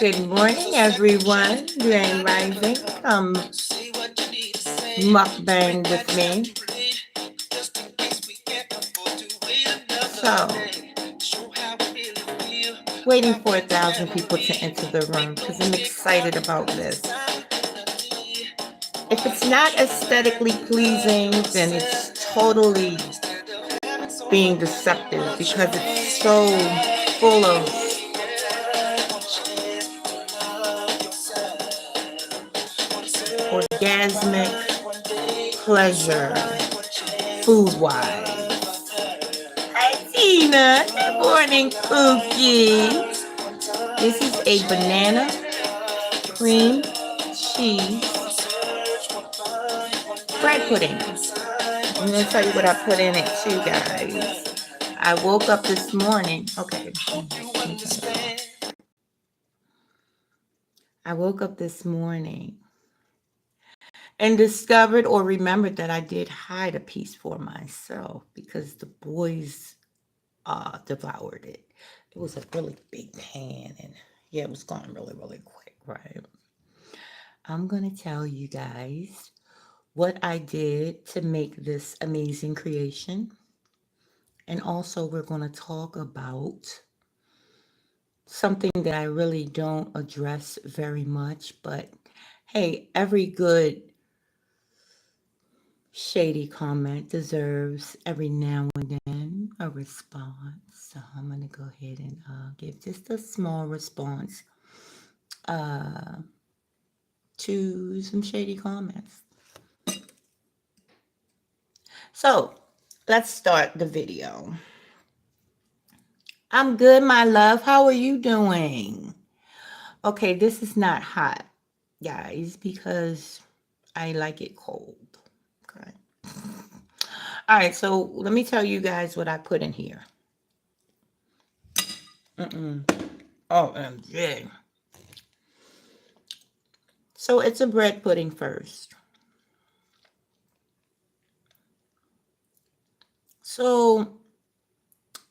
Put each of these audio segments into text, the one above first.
Good morning, everyone. Grand Rising. Come mukbang with me. So, waiting for 1,000 people to enter the room because I'm excited about this. If it's not aesthetically pleasing, then it's totally being deceptive because it's so full of orgasmic pleasure, food wise. Hi, Tina. Good morning, Pookie. This is a banana cream cheese bread pudding. I'm going to tell you what I put in it too, guys. I woke up this morning. Okay. I woke up this morning and discovered or remembered that I did hide a piece for myself because the boys devoured it. It was a really big pan, and yeah, it was going really, really quick, right? I'm going to tell you guys what I did to make this amazing creation. And also, we're going to talk about something that I really don't address very much, but hey, every good shady comment deserves every now and then a response. So I'm going to go ahead and give just a small response uh, to some shady comments. So let's start the video. I'm good, my love. How are you doing? Okay, this is not hot, guys, because I like it cold. Okay. All right, so let me tell you guys what I put in here. OMG. So it's a bread pudding first. So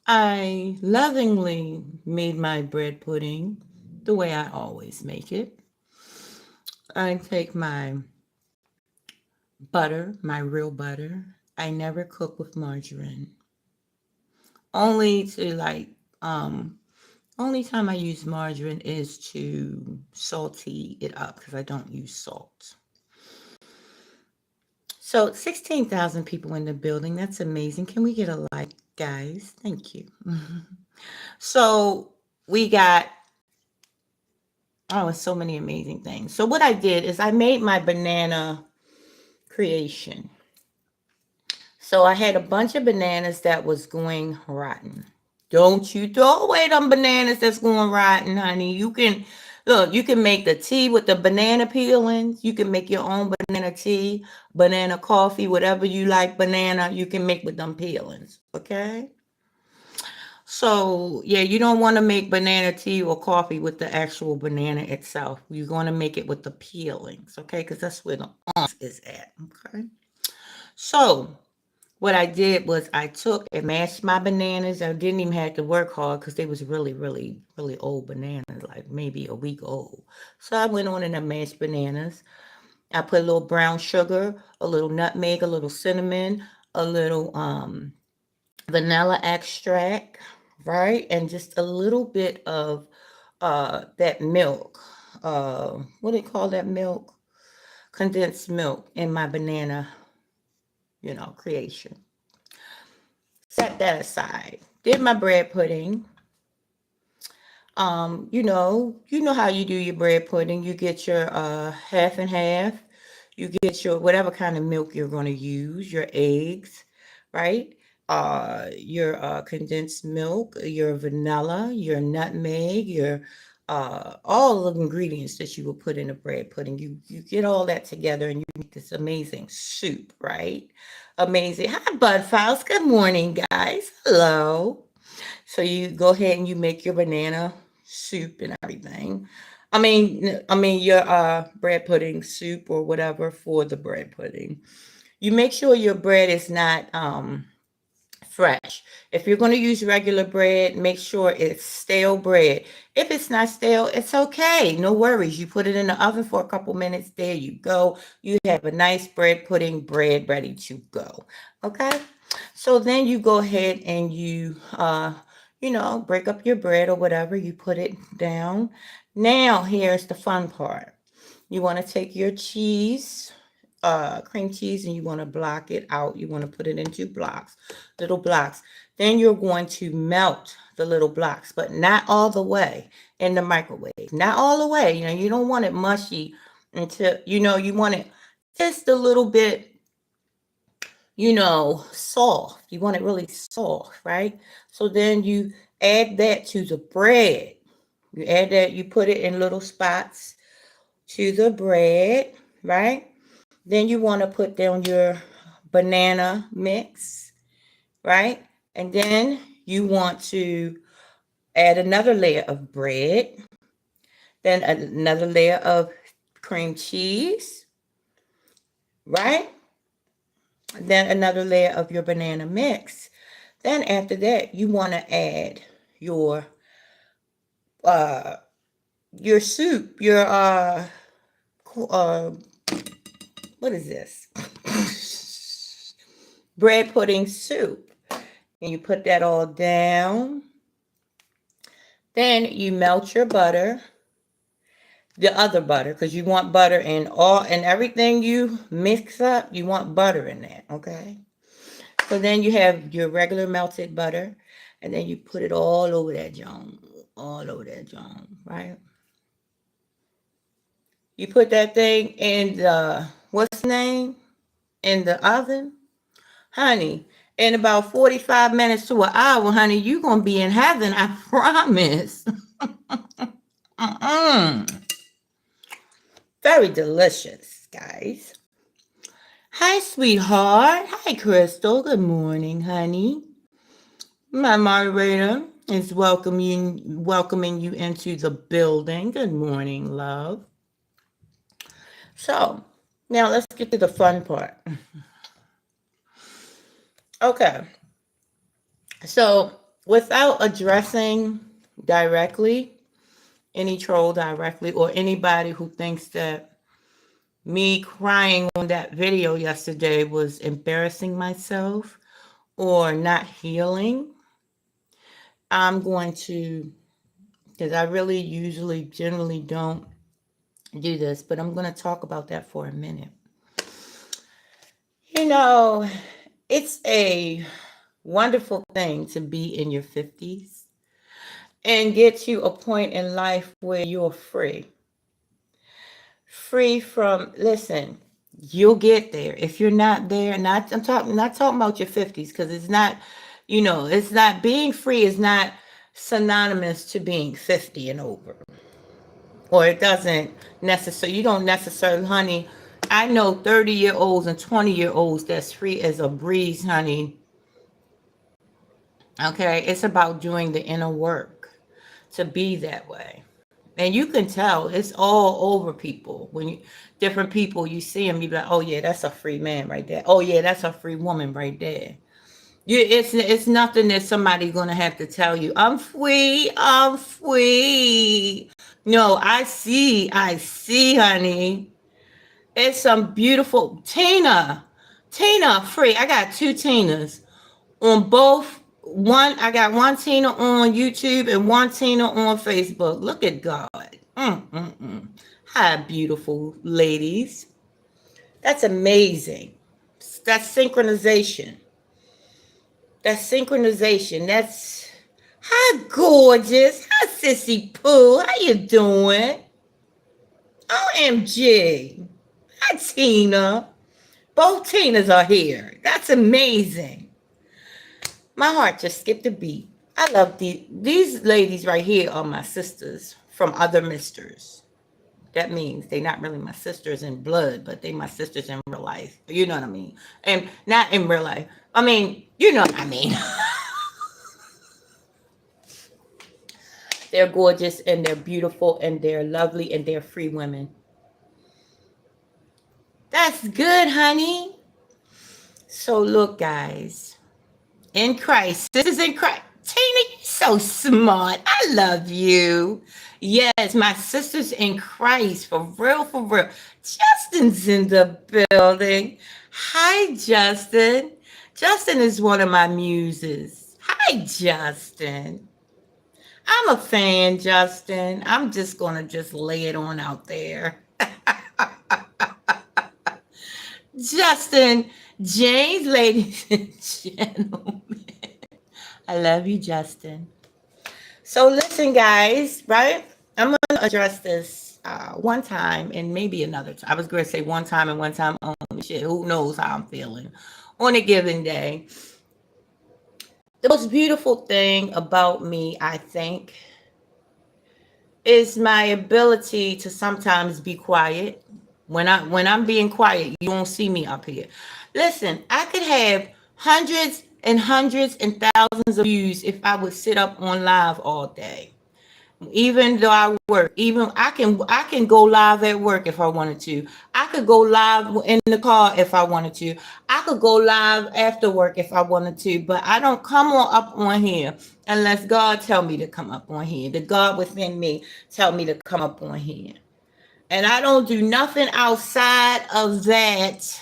I lovingly made my bread pudding the way I always make it. I take my butter, my real butter. I never cook with margarine. Only to only time I use margarine is to salty it up because I don't use salt. So 16,000 people in the building. That's amazing. Can we get a like, guys? Thank you. So we got, it's so many amazing things. So what I did is I made my banana creation. So I had a bunch of bananas that was going rotten. Don't you throw away them bananas that's going rotten, honey. You can make the tea with the banana peelings. You can make your own banana tea, banana coffee, whatever you like banana, you can make with them peelings. Okay. So yeah, you don't want to make banana tea or coffee with the actual banana itself. You're going to make it with the peelings, okay? Because that's where the is at. Okay. So what I did was I took and mashed my bananas. I didn't even have to work hard because they was really, really, really old bananas, like maybe a week old. So I went on and I mashed bananas. I put a little brown sugar, a little nutmeg, a little cinnamon, a little vanilla extract, right? And just a little bit of that milk. What do they call that milk? Condensed milk in my banana, creation. Set that aside. Did my bread pudding. You know how you do your bread pudding. You get your half and half. You get your whatever kind of milk you're going to use, your eggs, right? Your condensed milk, your vanilla, your nutmeg, your all of the ingredients that you will put in a bread pudding. You get all that together and you make this amazing soup, right? Amazing. Hi, Bud Files. Good morning, guys. Hello. So you go ahead and you make your banana soup and everything. I mean your bread pudding soup or whatever for the bread pudding. You make sure your bread is not fresh. If you're going to use regular bread, make sure it's stale bread. If it's not stale, it's okay. No worries. You put it in the oven for a couple minutes. There you go. You have a nice bread pudding bread ready to go. Okay. So then you go ahead and you break up your bread or whatever. You put it down. Now here's the fun part. You want to take your cheese, cream cheese, and you want to block it out. You want to put it into blocks, little blocks. Then you're going to melt the little blocks, but not all the way in the microwave. Not all the way. You don't want it mushy until, you want it just a little bit, soft. You want it really soft, right? So then you add that to the bread. You add that, you put it in little spots to the bread, right? Then you want to put down your banana mix, right? And then you want to add another layer of bread, then another layer of cream cheese, right? Then another layer of your banana mix. Then after that, you want to add your soup, what is this? Bread pudding soup. And you put that all down. Then you melt your butter, the other butter, because you want butter in everything you mix up, you want butter in that, okay? So then you have your regular melted butter, and then you put it all over that John, right? You put that thing in the, what's the name? In the oven. Honey, in about 45 minutes to an hour, honey, you're going to be in heaven, I promise. Very delicious, guys. Hi, sweetheart. Hi, Crystal. Good morning, honey. My moderator is welcoming you into the building. Good morning, love. So, now let's get to the fun part. Okay. So, without addressing directly any troll directly or anybody who thinks that me crying on that video yesterday was embarrassing myself or not healing, I'm going to, because I really generally don't do this, but I'm going to talk about that for a minute. It's a wonderful thing to be in your 50s and get to a point in life where you're free. Free from, listen, you'll get there. If you're not there, not talking about your 50s, because it's not, it's not, being free is not synonymous to being 50 and over. Or it doesn't necessarily, you don't necessarily, honey. I know 30-year-olds and 20-year-olds that's free as a breeze, honey. Okay, it's about doing the inner work to be that way. And you can tell it's all over people. When different people, you see them, you be like, oh yeah, that's a free man right there. Oh yeah, that's a free woman right there. It's nothing that somebody's gonna have to tell you. I'm free. No, I see, honey. It's some beautiful Tina, free. I got two Tinas on both. I got one Tina on YouTube and one Tina on Facebook. Look at God. Hi, beautiful ladies. That's amazing. That's synchronization. That's hi, gorgeous. Hi, Sissy Pooh. How you doing? OMG. Hi, Tina. Both Tinas are here. That's amazing. My heart just skipped a beat. I love these ladies right here are my sisters from other misters. That means they're not really my sisters in blood, but they my sisters in real life. You know what I mean? And not in real life. I mean, you know what I mean. They're gorgeous and they're beautiful and they're lovely and they're free women. That's good, honey. So look, guys. in Christ. Sisters in Christ. Tina, you're so smart. I love you. Yes, my sisters in Christ. For real, for real. Justin's in the building. Hi, Justin. Justin is one of my muses. Hi, Justin. I'm a fan, Justin. I'm just going to just lay it on out there. Justin James, ladies and gentlemen. I love you, Justin. So listen, guys, right? I'm going to address this one time and maybe another time. I was going to say one time and one time only. Shit, who knows how I'm feeling on a given day. The most beautiful thing about me, I think, is my ability to sometimes be quiet. When I'm being quiet, you won't see me up here. Listen, I could have hundreds and thousands of views if I would sit up on live all day. Even though I work, even I can go live at work if I wanted to. I could go live in the car if I wanted to. I could go live after work if I wanted to, but I don't come on up on here unless God tell me to come up on here. The God within me tell me to come up on here. And I don't do nothing outside of that,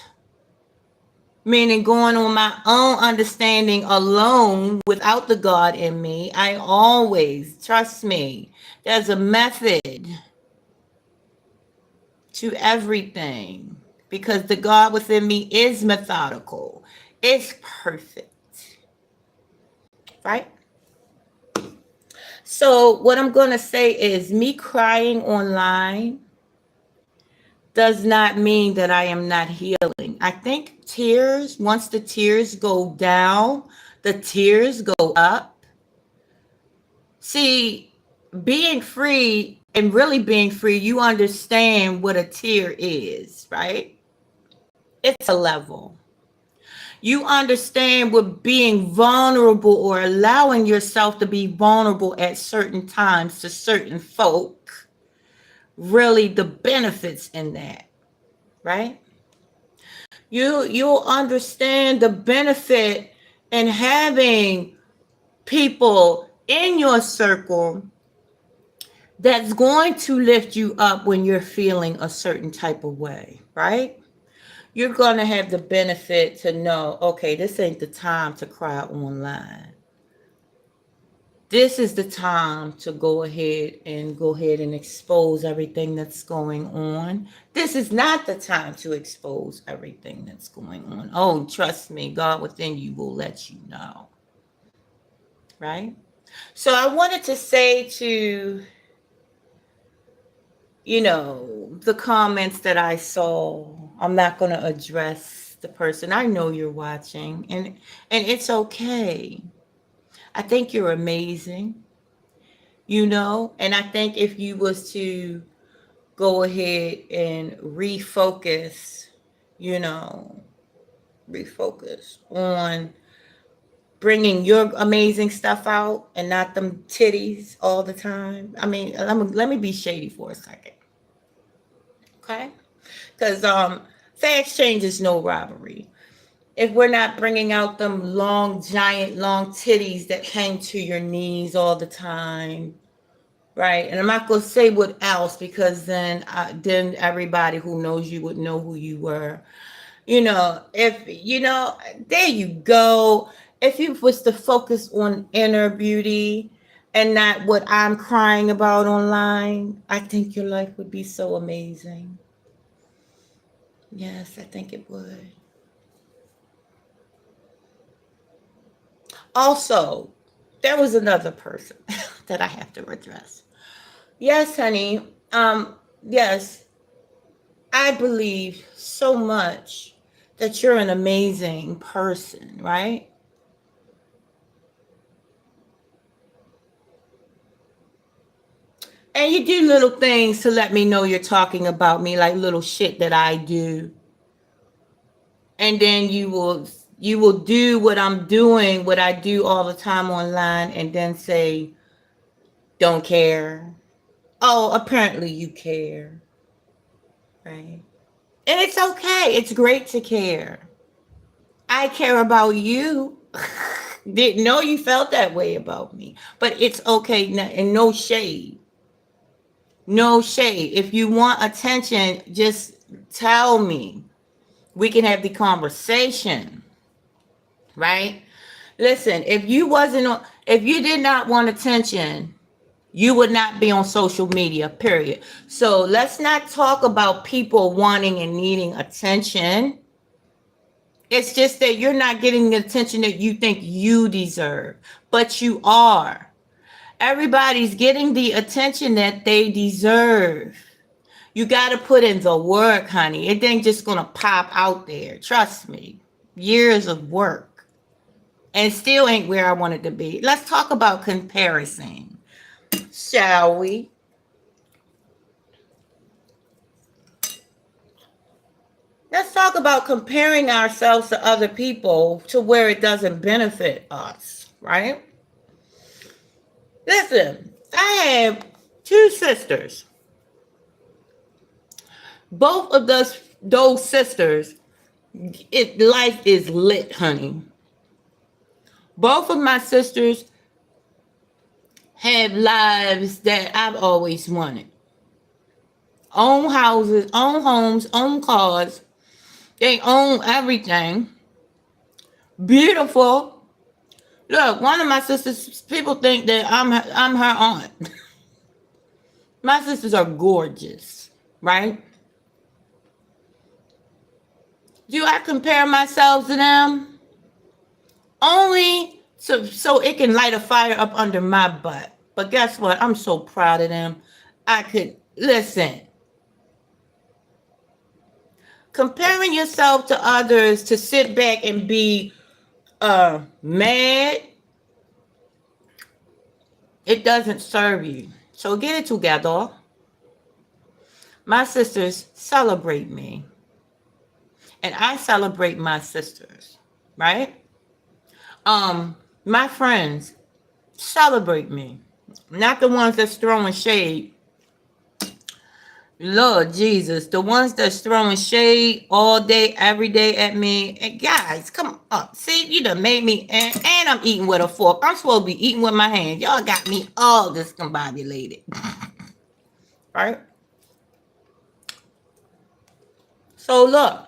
meaning going on my own understanding alone without the God in me. I always, trust me, there's a method to everything because the God within me is methodical. It's perfect, right? So what I'm going to say is me crying online does not mean that I am not healing. I think tears, once the tears go down, the tears go up. See, being free and really being free, you understand what a tear is, right? It's a level. You understand what being vulnerable or allowing yourself to be vulnerable at certain times to certain folk, really the benefits in that, right? You'll understand the benefit in having people in your circle that's going to lift you up when you're feeling a certain type of way, right? You're going to have the benefit to know, okay, this ain't the time to cry online. This is the time to go ahead and expose everything that's going on. This is not the time to expose everything that's going on. Oh, trust me, God within you will let you know. Right? So I wanted to say to, the comments that I saw, I'm not going to address the person. I know you're watching, and it's okay. I think you're amazing, and I think if you was to go ahead and refocus on bringing your amazing stuff out and not them titties all the time. I mean, let me be shady for a second, okay? Because fair exchange is no robbery. If we're not bringing out them long, giant, long titties that hang to your knees all the time, right? And I'm not going to say what else because then everybody who knows you would know who you were. There you go. If you was to focus on inner beauty and not what I'm crying about online, I think your life would be so amazing. Yes, I think it would. Also, there was another person that I have to address. Yes, honey. Yes, I believe so much that you're an amazing person, right? And you do little things to let me know you're talking about me, like little shit that I do. And then you will do what I'm doing, what I do all the time online, and then say, don't care. Oh, apparently you care. Right? And it's okay. It's great to care. I care about you. Didn't know you felt that way about me. But it's okay, and no shade. No shade. If you want attention, just tell me. We can have the conversation, right? Listen, if you did not want attention, you would not be on social media, period. So let's not talk about people wanting and needing attention. It's just that you're not getting the attention that you think you deserve, but you are. Everybody's getting the attention that they deserve. You got to put in the work, honey. It ain't just going to pop out there. Trust me. Years of work. And still ain't where I wanted to be. Let's talk about comparison, shall we? Let's talk about comparing ourselves to other people to where it doesn't benefit us, right? Listen, I have two sisters. Both of those sisters, life is lit, honey. Both of my sisters have lives that I've always wanted. Own houses, own homes, own cars. They own everything. Beautiful. Look, one of my sisters, people think that I'm her aunt. My sisters are gorgeous, right? Do I compare myself to them? Only so it can light a fire up under my butt. But guess what? I'm so proud of them. I could listen. Comparing yourself to others to sit back and be mad, it doesn't serve you. So get it together. My sisters celebrate me. And I celebrate my sisters, right? My friends celebrate me. Not the ones that's throwing shade. Lord Jesus, the ones that's throwing shade all day, every day at me. And guys, come on. See, you done made me, and I'm eating with a fork. I'm supposed to be eating with my hands. Y'all got me all discombobulated. Right? So look.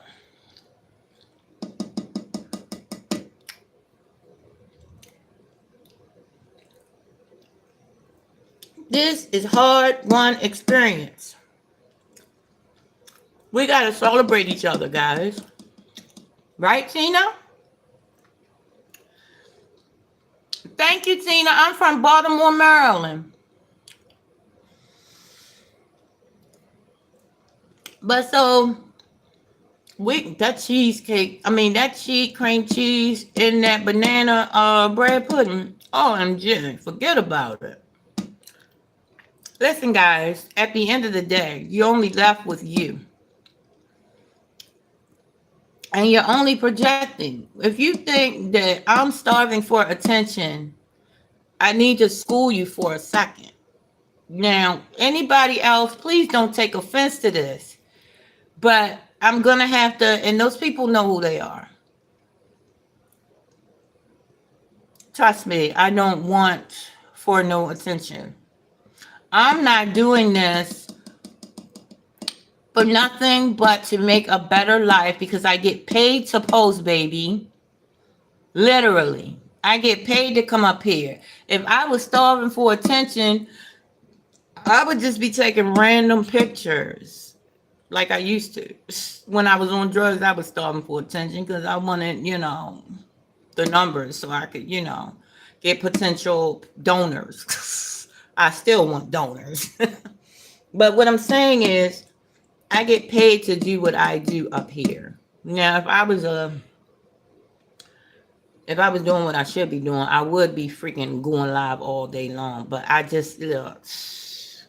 This is hard-won experience. We got to celebrate each other, guys. Right, Tina? Thank you, Tina. I'm from Baltimore, Maryland. But so, that cheesecake, that cream cheese in that banana bread pudding, OMG, forget about it. Listen, guys, at the end of the day, you're only left with you. And you're only projecting. If you think that I'm starving for attention, I need to school you for a second. Now, anybody else, please don't take offense to this. But I'm going to have to, and those people know who they are. Trust me, I don't want for no attention. I'm not doing this for nothing but to make a better life because I get paid to post, baby. Literally. I get paid to come up here. If I was starving for attention, I would just be taking random pictures like I used to. When I was on drugs, I was starving for attention because I wanted, the numbers so I could, get potential donors. I still want donors. But what I'm saying is, I get paid to do what I do up here. Now, if I was doing what I should be doing, I would be freaking going live all day long. But I just,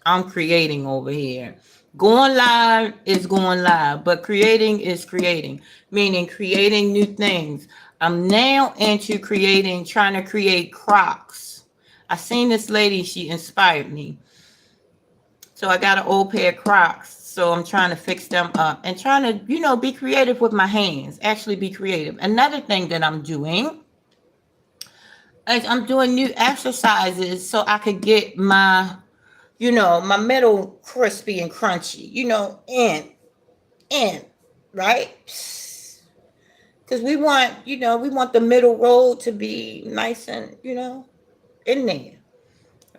I'm creating over here. Going live is going live, but creating is creating, meaning creating new things. I'm now into trying to create Crocs. I seen this lady, she inspired me. So I got an old pair of Crocs. So I'm trying to fix them up and trying to, be creative with my hands. Actually be creative. Another thing that I'm doing, as I'm doing new exercises so I could get my, my middle crispy and crunchy, in, right? Because we want the middle road to be nice and, in there,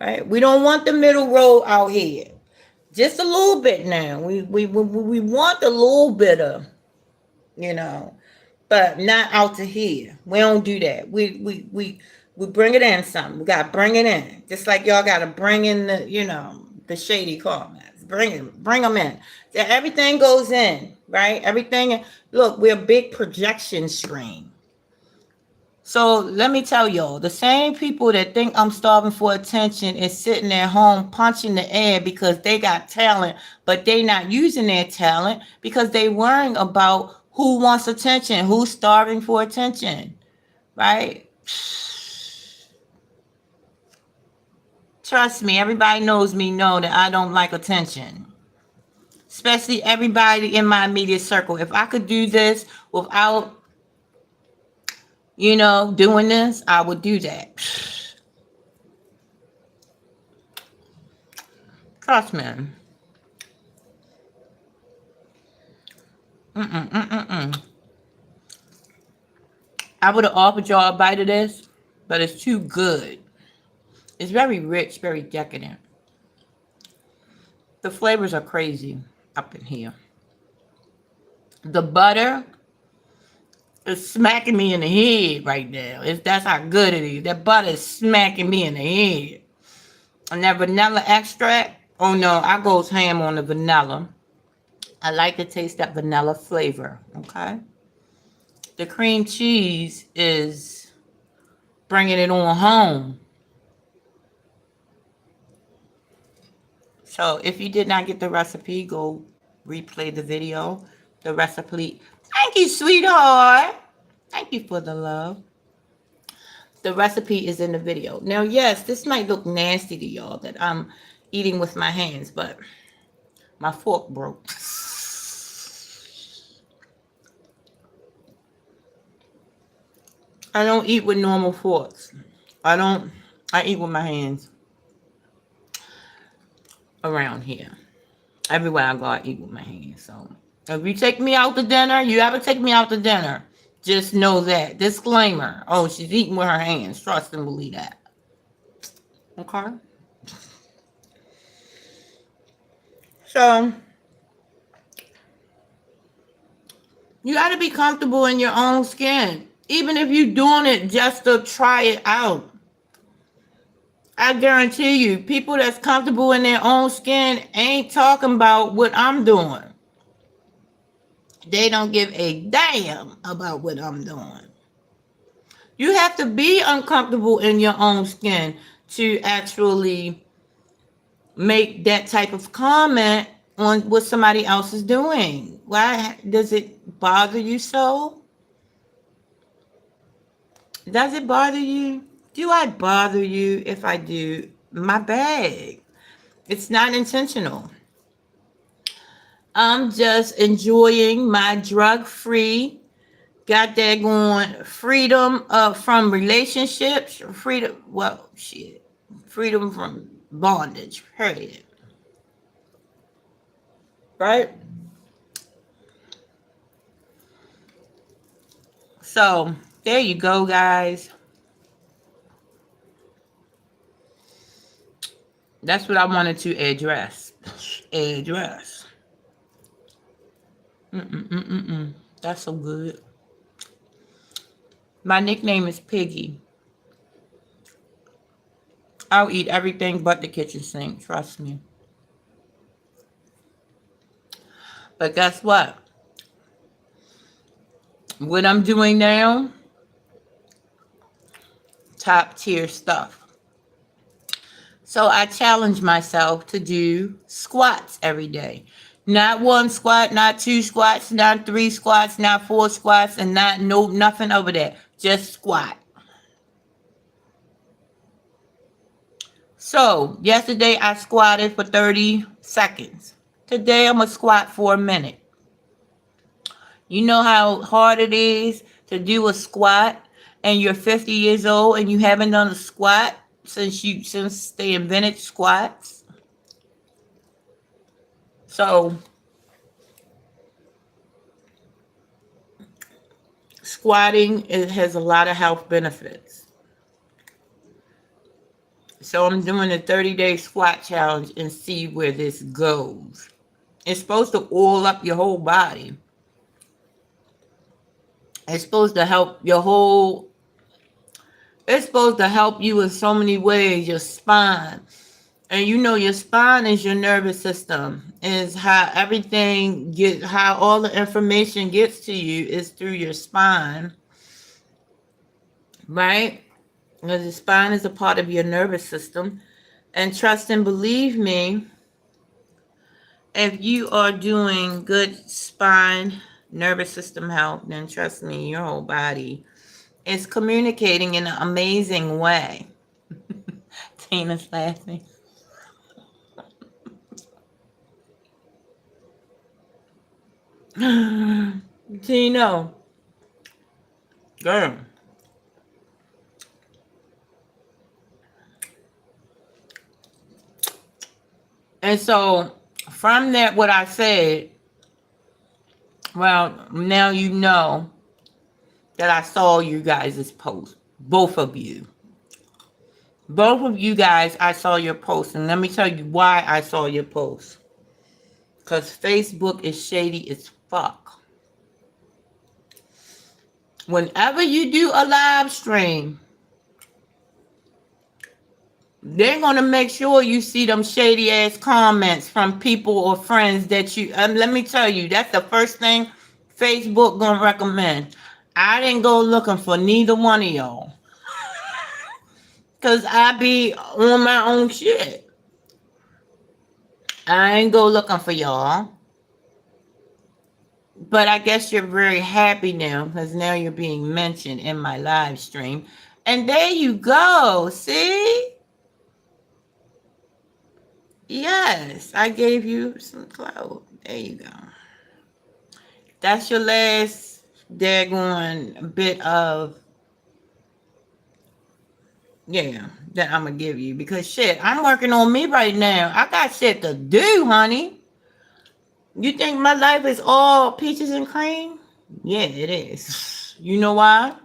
right? We don't want the middle road out here. Just a little bit now. We want a little bit of, you know, but not out to here. We don't do that. We bring it in something. We gotta bring it in. Just like y'all gotta bring in the shady comments. Bring them in. That everything goes in, right? Everything. Look, we're a big projection screen. So let me tell y'all, the same people that think I'm starving for attention is sitting at home punching the air because they got talent, but they not using their talent because they worrying about who wants attention, who's starving for attention, right? Trust me, everybody knows me know that I don't like attention. Especially everybody in my immediate circle. If I could do this without, doing this, I would do that. Trust me. I would have offered y'all a bite of this, but it's too good. It's very rich, very decadent. The flavors are crazy up in here. The butter is smacking me in the head right now. That's how good it is. That butter is smacking me in the head. And that vanilla extract, oh no, I goes ham on the vanilla. I like to taste that vanilla flavor, okay? The cream cheese is bringing it on home. So if you did not get the recipe, go replay the video. The recipe. Thank you, sweetheart. Thank you for the love. The recipe is in the video. Now, yes, this might look nasty to y'all that I'm eating with my hands, but my fork broke. I don't eat with normal forks. I eat with my hands around here. Everywhere I go, I eat with my hands. So if you take me out to dinner, you ever take me out to dinner, just know that. Disclaimer. Oh, she's eating with her hands. Trust and believe that. Okay? So you got to be comfortable in your own skin. Even if you're doing it just to try it out. I guarantee you, people that's comfortable in their own skin ain't talking about what I'm doing. They don't give a damn about what I'm doing. You have to be uncomfortable in your own skin to actually make that type of comment on what somebody else is doing. Why does it bother you so? Does it bother you? Do I bother you? If I do, my bad. It's not intentional. I'm just enjoying my drug-free, got that going, freedom from relationships, freedom from bondage, period. Right? So, there you go, guys. That's what I wanted to address. That's so good. My nickname is Piggy. I'll eat everything but the kitchen sink. Trust me. But guess what? What I'm doing now, top tier stuff. So I challenge myself to do squats every day. Not one squat, not two squats, not three squats, not four squats, and nothing over there. Just squat. So yesterday I squatted for 30 seconds. Today I'm going to squat for a minute. You know how hard it is to do a squat and you're 50 years old and you haven't done a squat since they invented squats. So squatting, it has a lot of health benefits. So I'm doing a 30-day squat challenge and see where this goes. It's supposed to oil up your whole body. It's supposed to help your whole, it's supposed to help you in so many ways, your spine. And you know your spine is your nervous system. Is how everything get, how all the information gets to you is through your spine. Right? Because the spine is a part of your nervous system. And trust and believe me, if you are doing good spine nervous system health, then trust me, your whole body is communicating in an amazing way. Tina's laughing. Tina, girl. And so from that, what I said, well, now you know that I saw you guys' post. Both of you. Both of you guys, I saw your post. And let me tell you why I saw your post. Because Facebook is shady as fuck. Whenever you do a live stream, they're going to make sure you see them shady ass comments from people or friends that you, let me tell you, that's the first thing Facebook going to recommend. I didn't go looking for neither one of y'all. Because I be on my own shit. I ain't go looking for y'all. But I guess you're very happy now because now you're being mentioned in my live stream. And there you go. See? Yes, I gave you some clout. There you go. That's your last daggone bit of, yeah, that I'm going to give you. Because shit, I'm working on me right now. I got shit to do, honey. You think my life is all peaches and cream? Yeah, it is. You know why?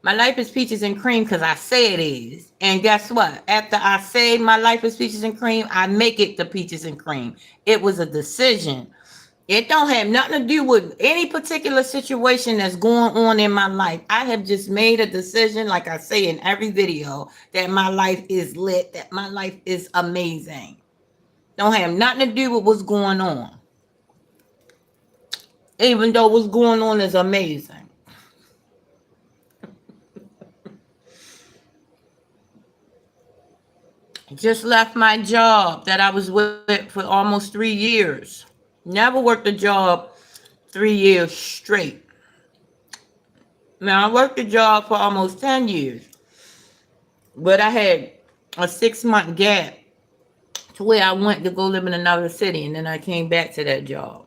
My life is peaches and cream because I say it is. And guess what? After I say my life is peaches and cream, I make it the peaches and cream. It was a decision. It don't have nothing to do with any particular situation that's going on in my life. I have just made a decision, like I say in every video, that my life is lit, that my life is amazing. Don't have nothing to do with what's going on. Even though what's going on is amazing. Just left my job that I was with for almost 3 years. Never worked a job 3 years straight. Now, I worked a job for almost 10 years. But I had a 6-month gap to where I went to go live in another city. And then I came back to that job.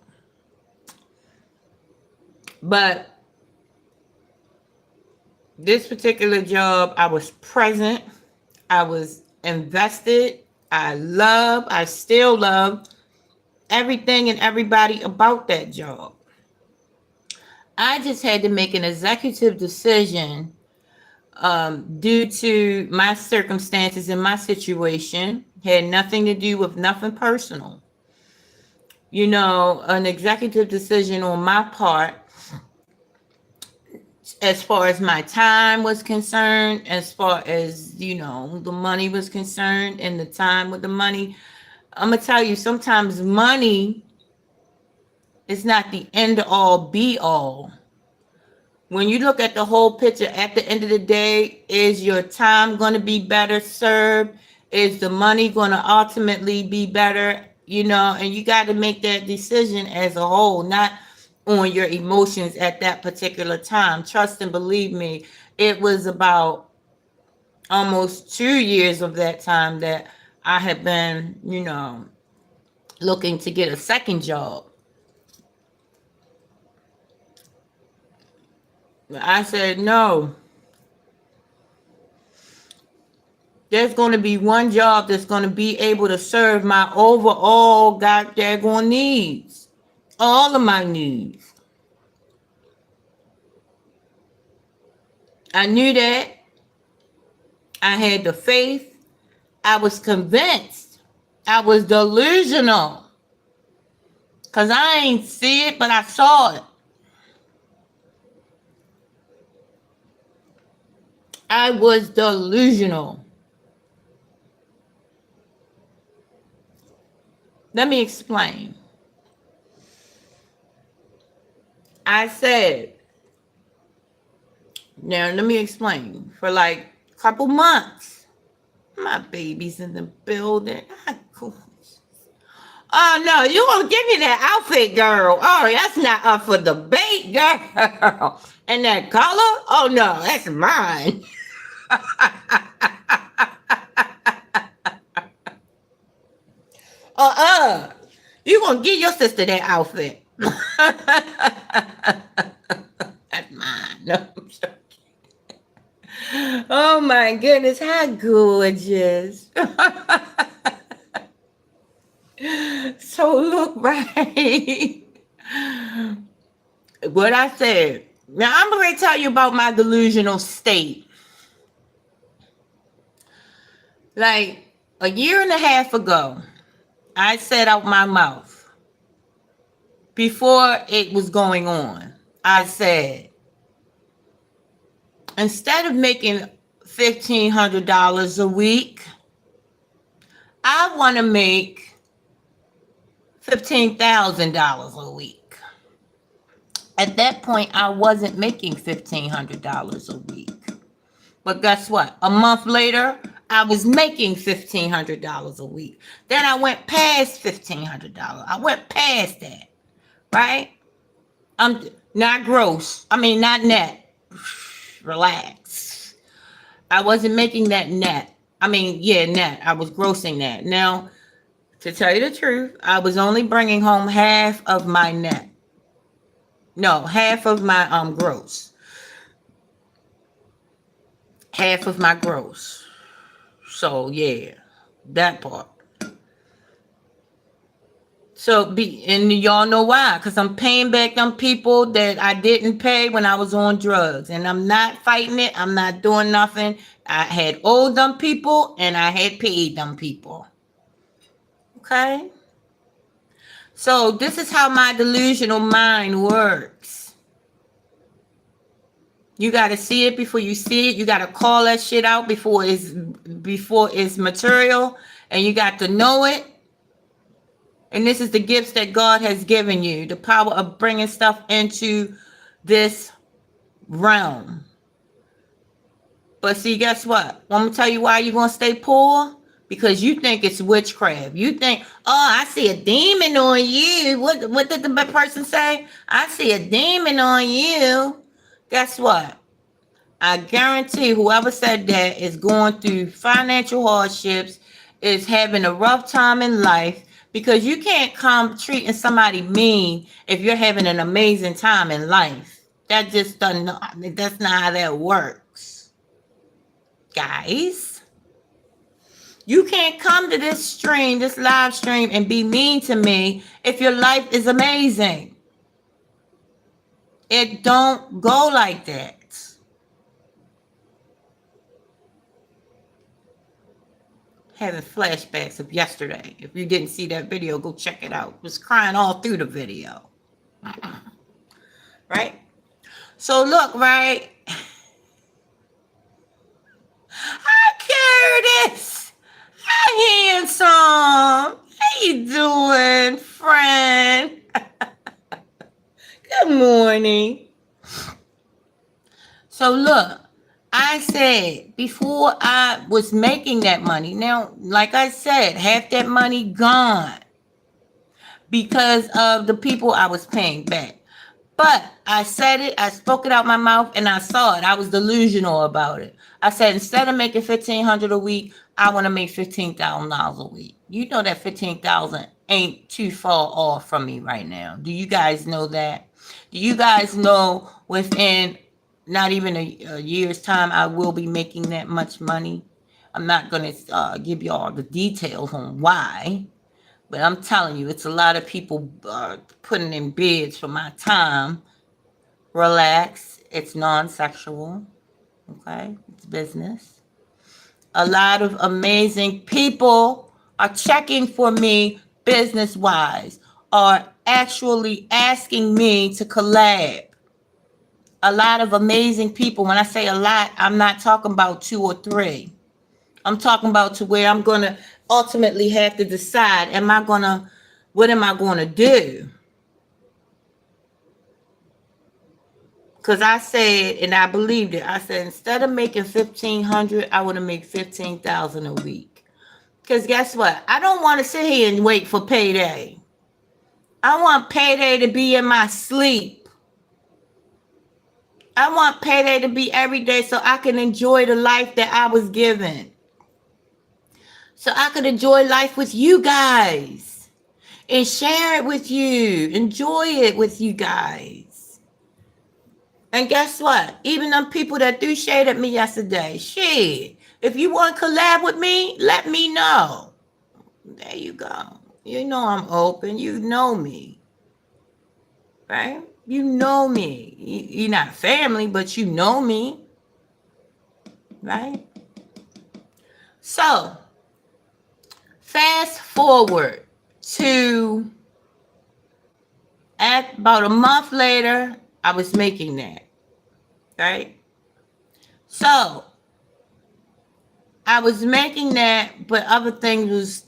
But this particular job, I was present. I was invested. I still love everything and everybody about that job. I just had to make an executive decision due to my circumstances and my situation. Had nothing to do with nothing personal. You know, an executive decision on my part as far as my time was concerned, as far as, you know, the money was concerned and the time with the money. I'm going to tell you, sometimes money is not the end all be all. When you look at the whole picture, at the end of the day, is your time going to be better served? Is the money going to ultimately be better? You know, and you got to make that decision as a whole, not on your emotions at that particular time. Trust and believe me, it was about almost 2 years of that time that I had been, you know, looking to get a second job. I said, no, there's going to be one job that's going to be able to serve my overall goddamn needs. All of my needs. I knew that. I had the faith. I was convinced. I was delusional. Because I ain't see it, but I saw it. I was delusional. Let me explain. I said, now let me explain. For like a couple months, my baby's in the building. Oh no, you gonna give me that outfit, girl? Oh, that's not up for debate, girl. And that color? Oh no, that's mine. You gonna give your sister that outfit? That's mine. No, I'm joking. Oh my goodness, how gorgeous. So look, right. What I said. Now I'm going to tell you about my delusional state. Like a year and a half ago, I said out my mouth before it was going on. I said, instead of making $1,500 a week, I want to make $15,000 a week. At that point, I wasn't making $1,500 a week. But guess what? A month later, I was making $1,500 a week. Then I went past $1,500. I went past that, right? I'm not gross. I mean, not net. Relax. I wasn't making that net. I mean, yeah, net. I was grossing that. Now, to tell you the truth, I was only bringing home half of my net. No, half of my gross. Half of my gross. So yeah, that part. So and y'all know why? Because I'm paying back them people that I didn't pay when I was on drugs. And I'm not fighting it. I'm not doing nothing. I had owed them people and I had paid them people. Okay? So this is how my delusional mind works. You got to see it before you see it. You got to call that shit out before it's material. And you got to know it. And this is the gifts that God has given you. The power of bringing stuff into this realm. But see, guess what? I'm going to tell you why you're going to stay poor. Because you think it's witchcraft. You think, oh, I see a demon on you. What did the person say? I see a demon on you. Guess what? I guarantee whoever said that is going through financial hardships, is having a rough time in life, because you can't come treating somebody mean if you're having an amazing time in life. That just doesn't, that's not how that works. Guys. You can't come to this stream, this live stream, and be mean to me if your life is amazing. It don't go like that. Having flashbacks of yesterday. If you didn't see that video, go check it out. I was crying all through the video. Right? So look, right? Hi, Curtis. Hi, handsome. How you doing, friend? Good morning. So look, I said before I was making that money. Now, like I said, half that money gone because of the people I was paying back. But I said it, I spoke it out my mouth, and I saw it. I was delusional about it. I said, instead of making $1,500 a week, I want to make $15,000 a week. You know that $15,000 ain't too far off from me right now. Do you guys know that? Do you guys know within not even a year's time, I will be making that much money. I'm not going to give you all the details on why, but I'm telling you, it's a lot of people putting in bids for my time. Relax. It's non-sexual. Okay? It's business. A lot of amazing people are checking for me business-wise, are actually asking me to collab. A lot of amazing people. When I say a lot, I'm not talking about 2 or 3. I'm talking about to where I'm going to ultimately have to decide, what am I going to do? Because I said, and I believed it, I said, instead of making 1,500, I want to make 15,000 a week. Because guess what? I don't want to sit here and wait for payday. I want payday to be in my sleep. I want payday to be every day so I can enjoy the life that I was given. So I could enjoy life with you guys and share it with you. Enjoy it with you guys. And guess what? Even them people that threw shade at me yesterday, shit, if you want to collab with me, let me know. There you go. You know I'm open. You know me. Right? You know me. You're not family, but you know me. Right? So, fast forward to at about a month later, I was making that. Right? So, I was making that, but other things was,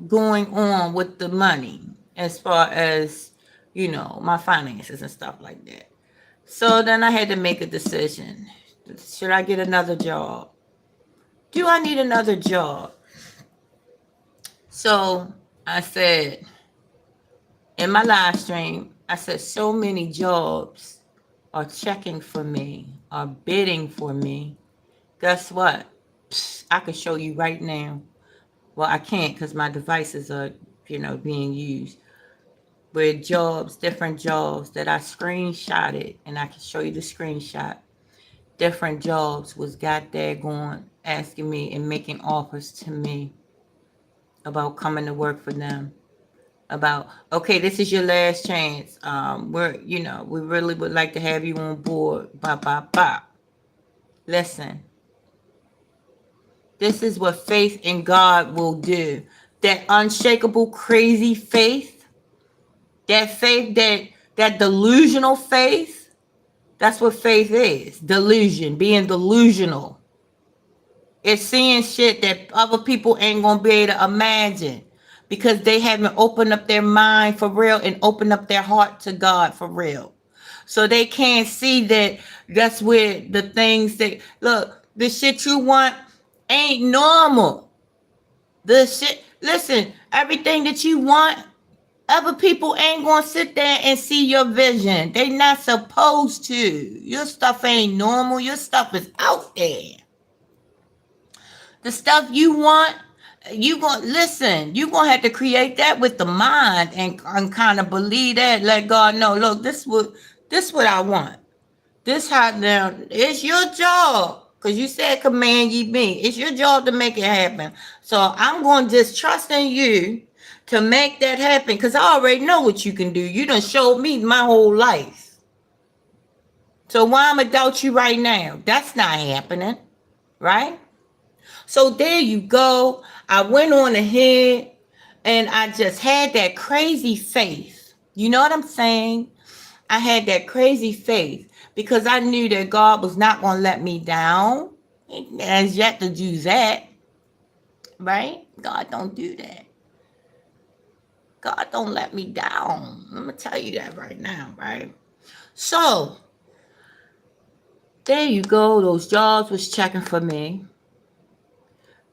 going on with the money as far as, my finances and stuff like that. So then I had to make a decision. Should I get another job? Do I need another job? So I said in my live stream, I said so many jobs are checking for me, are bidding for me. Guess what? I can show you right now. Well, I can't because my devices are, being used. With jobs, different jobs that I screenshotted, and I can show you the screenshot. Different jobs was got there going, asking me and making offers to me about coming to work for them. About, okay, this is your last chance. We really would like to have you on board. Bop, bop, bop. Listen, this is what faith in God will do. That unshakable, crazy faith, that faith, that delusional faith, that's what faith is. Delusion, being delusional. It's seeing shit that other people ain't gonna be able to imagine because they haven't opened up their mind for real and opened up their heart to God for real. So they can't see that that's where the things that, look, the shit you want ain't normal. The shit, listen, everything that you want, other people ain't gonna sit there and see your vision. They not supposed to. Your stuff ain't normal. Your stuff is out there. The stuff you want, you gonna listen. You gonna have to create that with the mind and kind of believe that. Let God know. Look, this what I want. This how now. It's your job. Because you said command ye be. It's your job to make it happen. So I'm going to just trust in you to make that happen. Because I already know what you can do. You done showed me my whole life. So why am I doubt you right now? That's not happening. Right? So there you go. I went on ahead and I just had that crazy faith. You know what I'm saying? I had that crazy faith because I knew that God was not going to let me down. He has yet to do that. Right? God don't do that. God don't let me down. I'm going to tell you that right now, right? So, there you go. Those jobs was checking for me.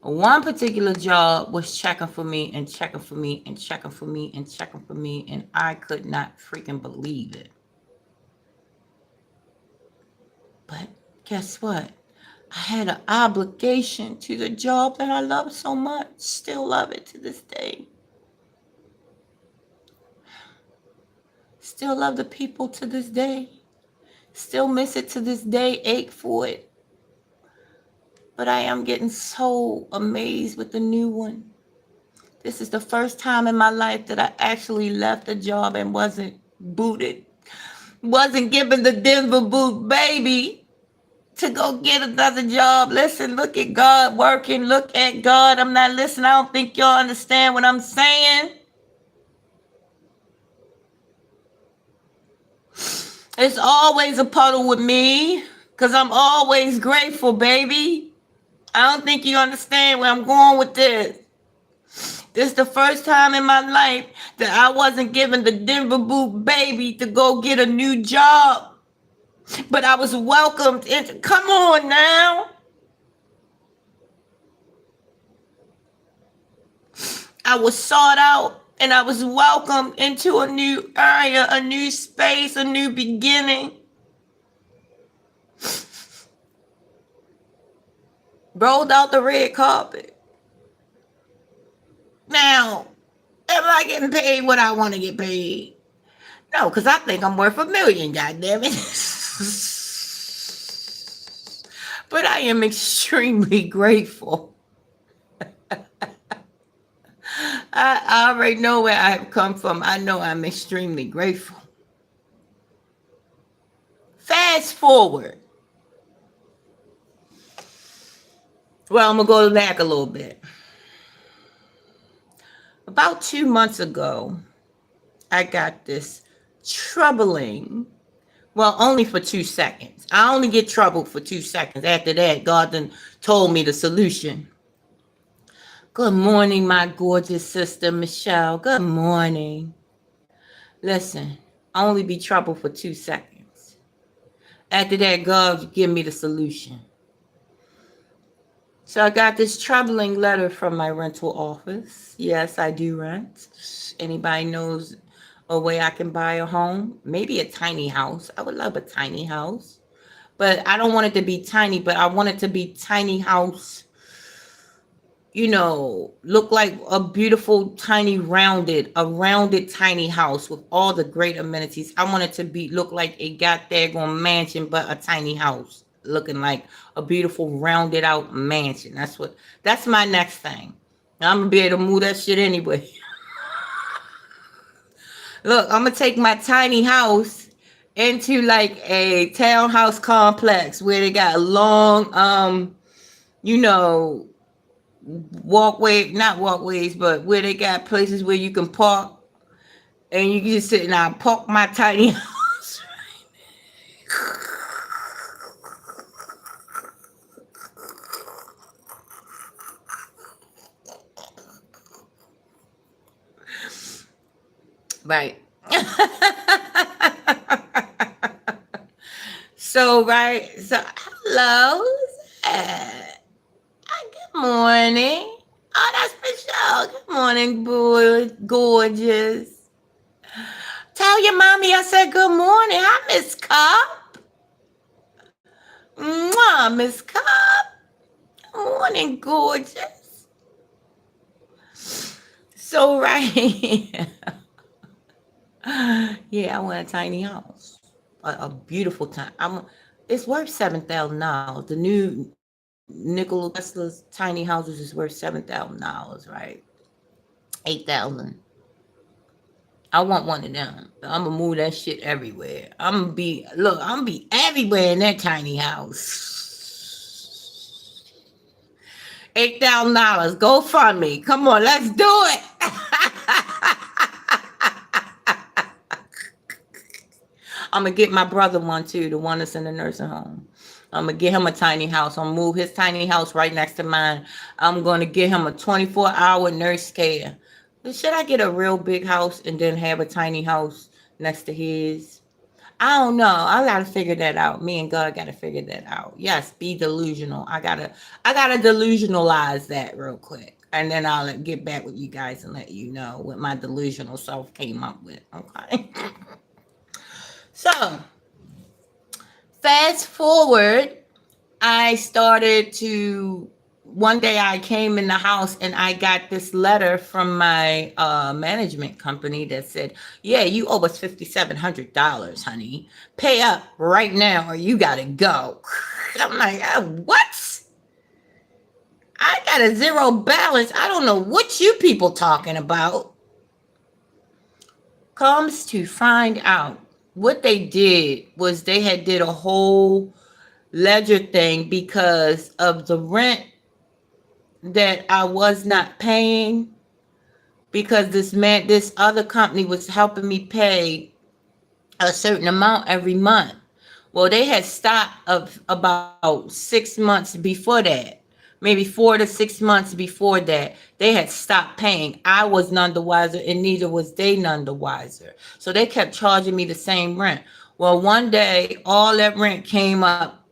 One particular job was checking for me and checking for me and checking for me and checking for me, and I could not freaking believe it. But guess what? I had an obligation to the job that I love so much. Still love it to this day. Still love the people to this day. still miss it to this day, ache for it. But I am getting so amazed with the new one. This is the first time in my life that I actually left a job and wasn't booted, wasn't given the Denver boot, baby, to go get another job. Listen, look at God working. Look at God. I'm not listening. I don't think y'all understand what I'm saying. It's always a puddle with me because I'm always grateful, baby. I don't think you understand where I'm going with this. This is the first time in my life that I wasn't given the Denver boot, baby, to go get a new job. But I was welcomed into, come on now. I was sought out and I was welcomed into a new area, a new space, a new beginning. Rolled out the red carpet. Now, am I getting paid what I want to get paid? No, because I think I'm worth $1 million, goddammit. But I am extremely grateful. I already know where I have come from. I know I'm extremely grateful. Fast forward. Well, I'm going to go back a little bit. About 2 months ago, I got this troubling, well, only for 2 seconds. I only get troubled for 2 seconds. After that, God then told me the solution. Good morning, my gorgeous sister, Michelle. Good morning. Listen, I only be troubled for 2 seconds. After that, God give me the solution. So I got this troubling letter from my rental office. Yes, I do rent. Anybody knows a way I can buy a home? Maybe a tiny house. I would love a tiny house. But I don't want it to be tiny, but I want it to be tiny house, you know, look like a beautiful tiny rounded tiny house with all the great amenities. I want it to be look like a goddamn mansion, but a tiny house looking like a beautiful rounded out mansion. That's my next thing. I'm gonna be able to move that shit anyway. Look, I'm gonna take my tiny house into like a townhouse complex where they got long you know, not walkways, but where they got places where you can park and you can just sit and I park my tiny house. Right. So, hello. Good morning. Oh, that's Michelle. Good morning, boy. Gorgeous. Tell your mommy I said good morning. Hi, Miss Cup. Mwah, Miss Cup. Good morning, gorgeous. So, yeah, I want a tiny house. A beautiful time. It's worth $7,000. The new Nikola Tesla's tiny houses is worth $7,000, right? 8,000. I want one of them. I'm gonna move that shit everywhere. I'm gonna be everywhere in that tiny house. $8,000. Go fund me. Come on, let's do it. I'm gonna get my brother one too, the one that's in the nursing home. I'm gonna get him a tiny house. I'm gonna move his tiny house right next to mine. I'm gonna get him a 24-hour nurse care. Should I get a real big house and then have a tiny house next to his? I don't know. I gotta figure that out. Me and God gotta figure that out. Yes, be delusional. I gotta delusionalize that real quick. And then I'll get back with you guys and let you know what my delusional self came up with. Okay. So, fast forward, I started to one day I came in the house and I got this letter from my management company that said, "Yeah, you owe us $5,700, honey. Pay up right now, or you gotta go." I'm like, what? I got a zero balance. I don't know what you people talking about. Comes to find out, what they did was they had did a whole ledger thing because of the rent that I was not paying, because this other company was helping me pay a certain amount every month. Well, they had stopped of about 6 months before that, maybe 4 to 6 months before that. They had stopped paying. I was none the wiser, and neither was they none the wiser. So they kept charging me the same rent. Well, one day all that rent came up,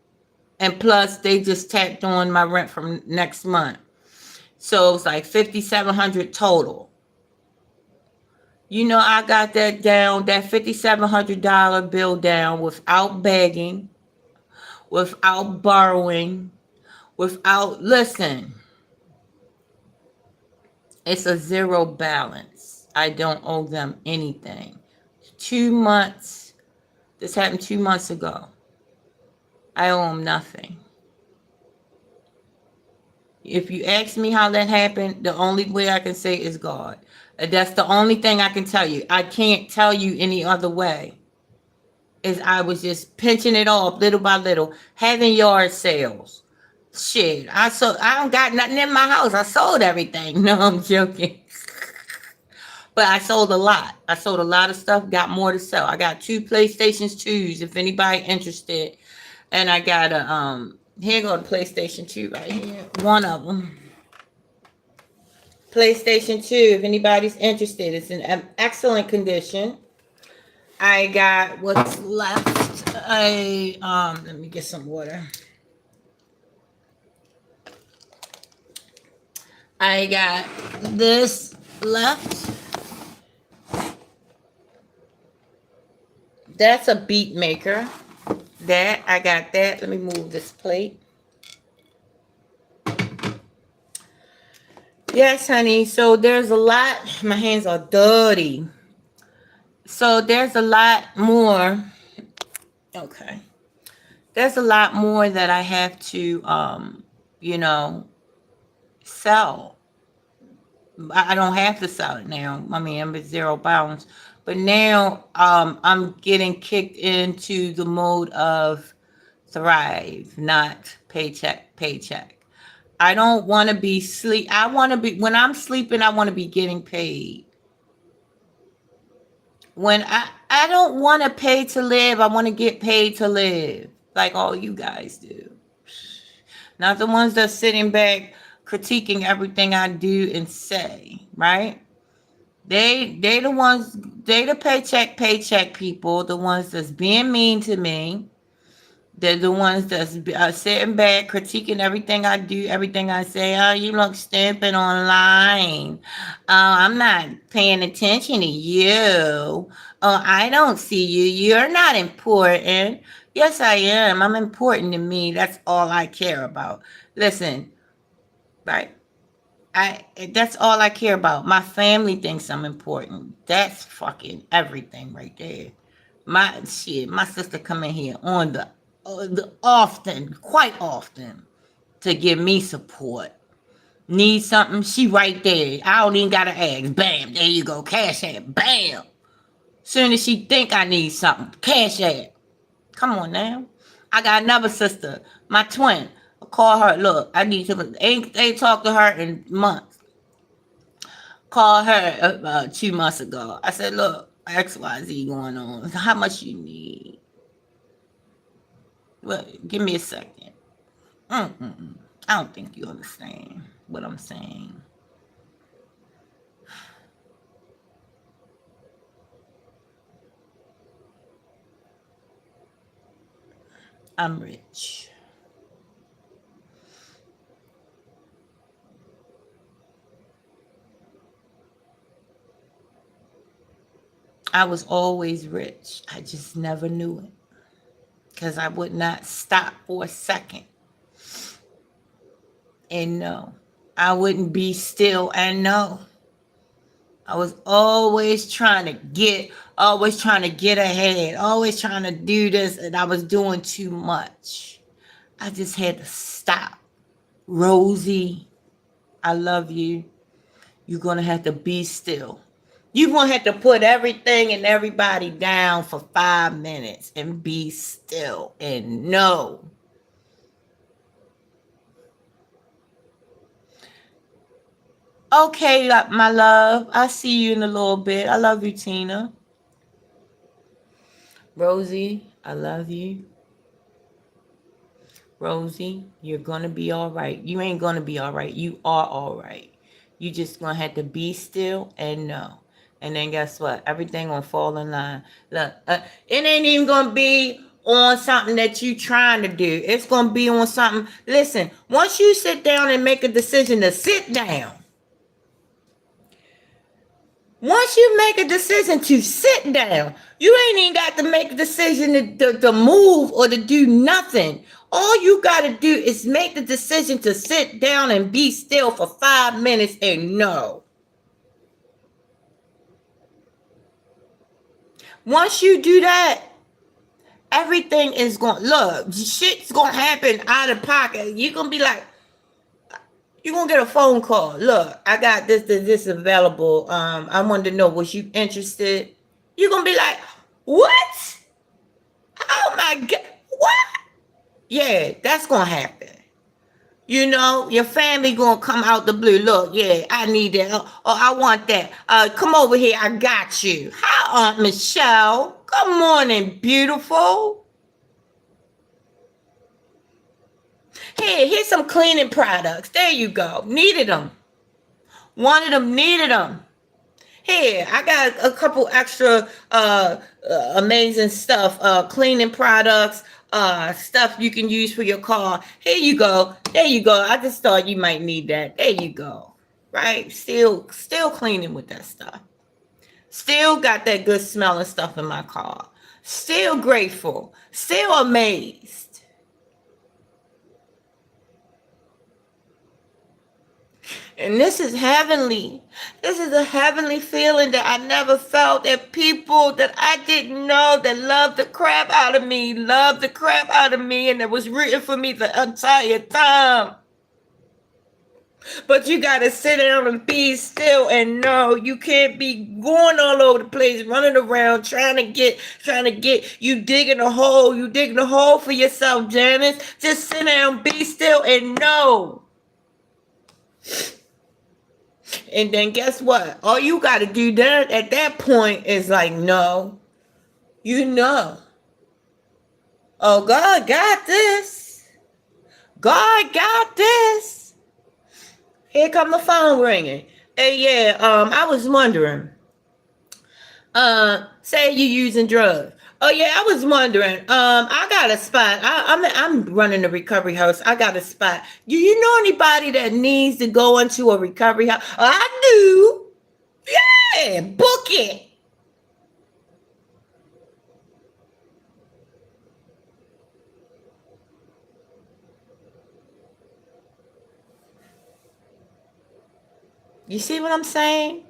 and plus they just tacked on my rent from next month. So it was like 5,700 total. I got that down, that $5,700 bill down, without begging, without borrowing, without, listen, it's a zero balance. I don't owe them anything. 2 months, this happened 2 months ago. I owe them nothing. If you ask me how that happened, the only way I can say is God. That's the only thing I can tell you. I can't tell you any other way. Is I was just pinching it off little by little, having yard sales. Shit, I don't got nothing in my house. I sold everything. No, I'm joking. But I sold a lot. I sold a lot of stuff, got more to sell. I got 2 PlayStation 2s if anybody interested. And I got here go the PlayStation 2 right here. One of them. PlayStation 2, if anybody's interested. It's in excellent condition. I got what's left. Let me get some water. I got this left. That's a beat maker. That I got that. Let me move this plate. Yes, honey. So there's a lot. My hands are dirty. So there's a lot more. Okay. There's a lot more that I have to sell. I don't have to sell it now. I mean, I'm at zero balance. But now I'm getting kicked into the mode of thrive, not paycheck, paycheck. I don't want to be sleep. I want to be, when I'm sleeping, I want to be getting paid. When I don't want to pay to live, I want to get paid to live, like all you guys do. Not the ones that's sitting back critiquing everything I do and say, right? They the ones, they the paycheck people, the ones that's being mean to me. They're the ones that's sitting back critiquing everything I do, everything I say. Oh, you look stupid online. Oh, I'm not paying attention to you. Oh, I don't see you. You're not important. Yes, I am. I'm important to me. That's all I care about. Listen, right? That's all I care about. My family thinks I'm important. That's fucking everything right there. My sister come in here on the often, quite often, to give me support. Need something? She right there. I don't even gotta ask. Bam, there you go. Cash app. Bam. Soon as she think I need something, cash app. Come on now. I got another sister, my twin. I call her. Look, I need to. Ain't talked to her in months. Called her 2 months ago. I said, look, XYZ going on. How much you need? Well, give me a second. Mm-mm. I don't think you understand what I'm saying. I'm rich. I was always rich. I just never knew it because I would not stop for a second and no. I wouldn't be still and no. I was always trying to get ahead, always trying to do this, and I was doing too much. I just had to stop. Rosie, I love you. You're going to have to be still. You're going to have to put everything and everybody down for 5 minutes and be still and know. Okay, my love. I'll see you in a little bit. I love you, Tina. Rosie, I love you. Rosie, you're going to be all right. You ain't going to be all right. You are all right. You just going to have to be still and know. And then guess what? Everything going to fall in line. Look, it ain't even going to be on something that you trying to do. It's going to be on something. Listen, once you sit down and make a decision to sit down, once you make a decision to sit down, you ain't even got to make a decision to move or to do nothing. All you got to do is make the decision to sit down and be still for 5 minutes and know. Once you do that, everything is going, look, shit's going to happen out of pocket. You're going to be like, you're going to get a phone call. Look, I got this available. I wanted to know, was you interested? You're going to be like, what? Oh my God. What? Yeah, that's going to happen. You know, your family going to come out the blue. Look, yeah, I need that. Oh, I want that. Come over here. I got you. Hi, Aunt Michelle. Good morning, beautiful. Here's some cleaning products. There you go. Needed them. Wanted them, needed them. Here, I got a couple extra amazing stuff, cleaning products, stuff you can use for your car. Here you go. There you go. I just thought you might need that. There you go. Right? Still cleaning with that stuff. Still got that good smelling stuff in my car. Still grateful. Still amazed. And this is heavenly. This is a heavenly feeling that I never felt, that people that I didn't know that loved the crap out of me, and that was rooting for me the entire time. But you gotta sit down and be still and know. You can't be going all over the place, running around, trying to get, you digging a hole for yourself, Janice. Just sit down, be still, and know. And then guess what? All you got to do then at that point is like, no, you know. Oh, God got this. God got this. Here come the phone ringing. Hey, yeah, I was wondering. Say you using drugs. Oh yeah, I was wondering. I got a spot. I'm running a recovery house. I got a spot. Do you know anybody that needs to go into a recovery house? I do. Yeah, book it. You see what I'm saying?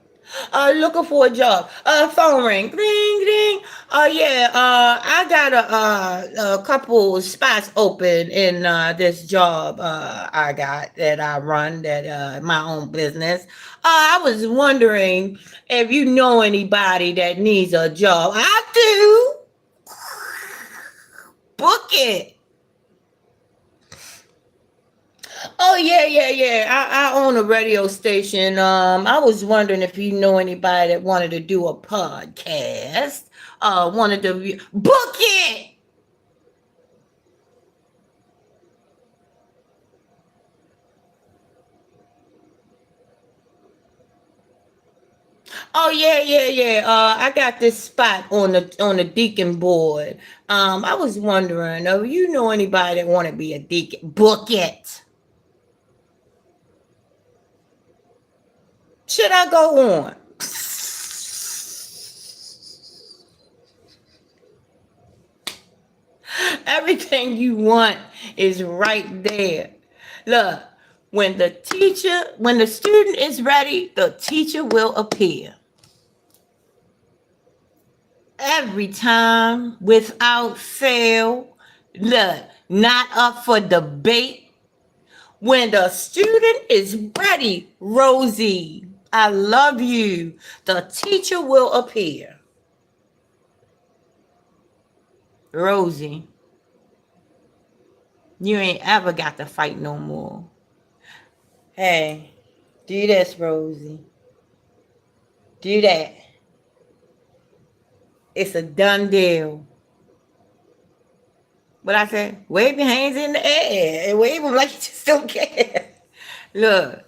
Looking for a job. Phone ring. Ring, ring. Yeah. I got a couple spots open in this job. I got that I run my own business. I was wondering if you know anybody that needs a job. I do. Book it. Oh yeah. I own a radio station. I was wondering if you know anybody that wanted to do a podcast. Wanted to book it. Oh yeah. I got this spot on the deacon board. I was wondering, you know anybody that want to be a deacon? Book it. Should I go on? Everything you want is right there. Look, When the student is ready, the teacher will appear. Every time, without fail, look, not up for debate. When the student is ready, Rosie, I love you, the teacher will appear. Rosie, you ain't ever got to fight no more. Hey, do this, Rosie. Do that. It's a done deal. But I said, wave your hands in the air and wave them like you just don't care. Look,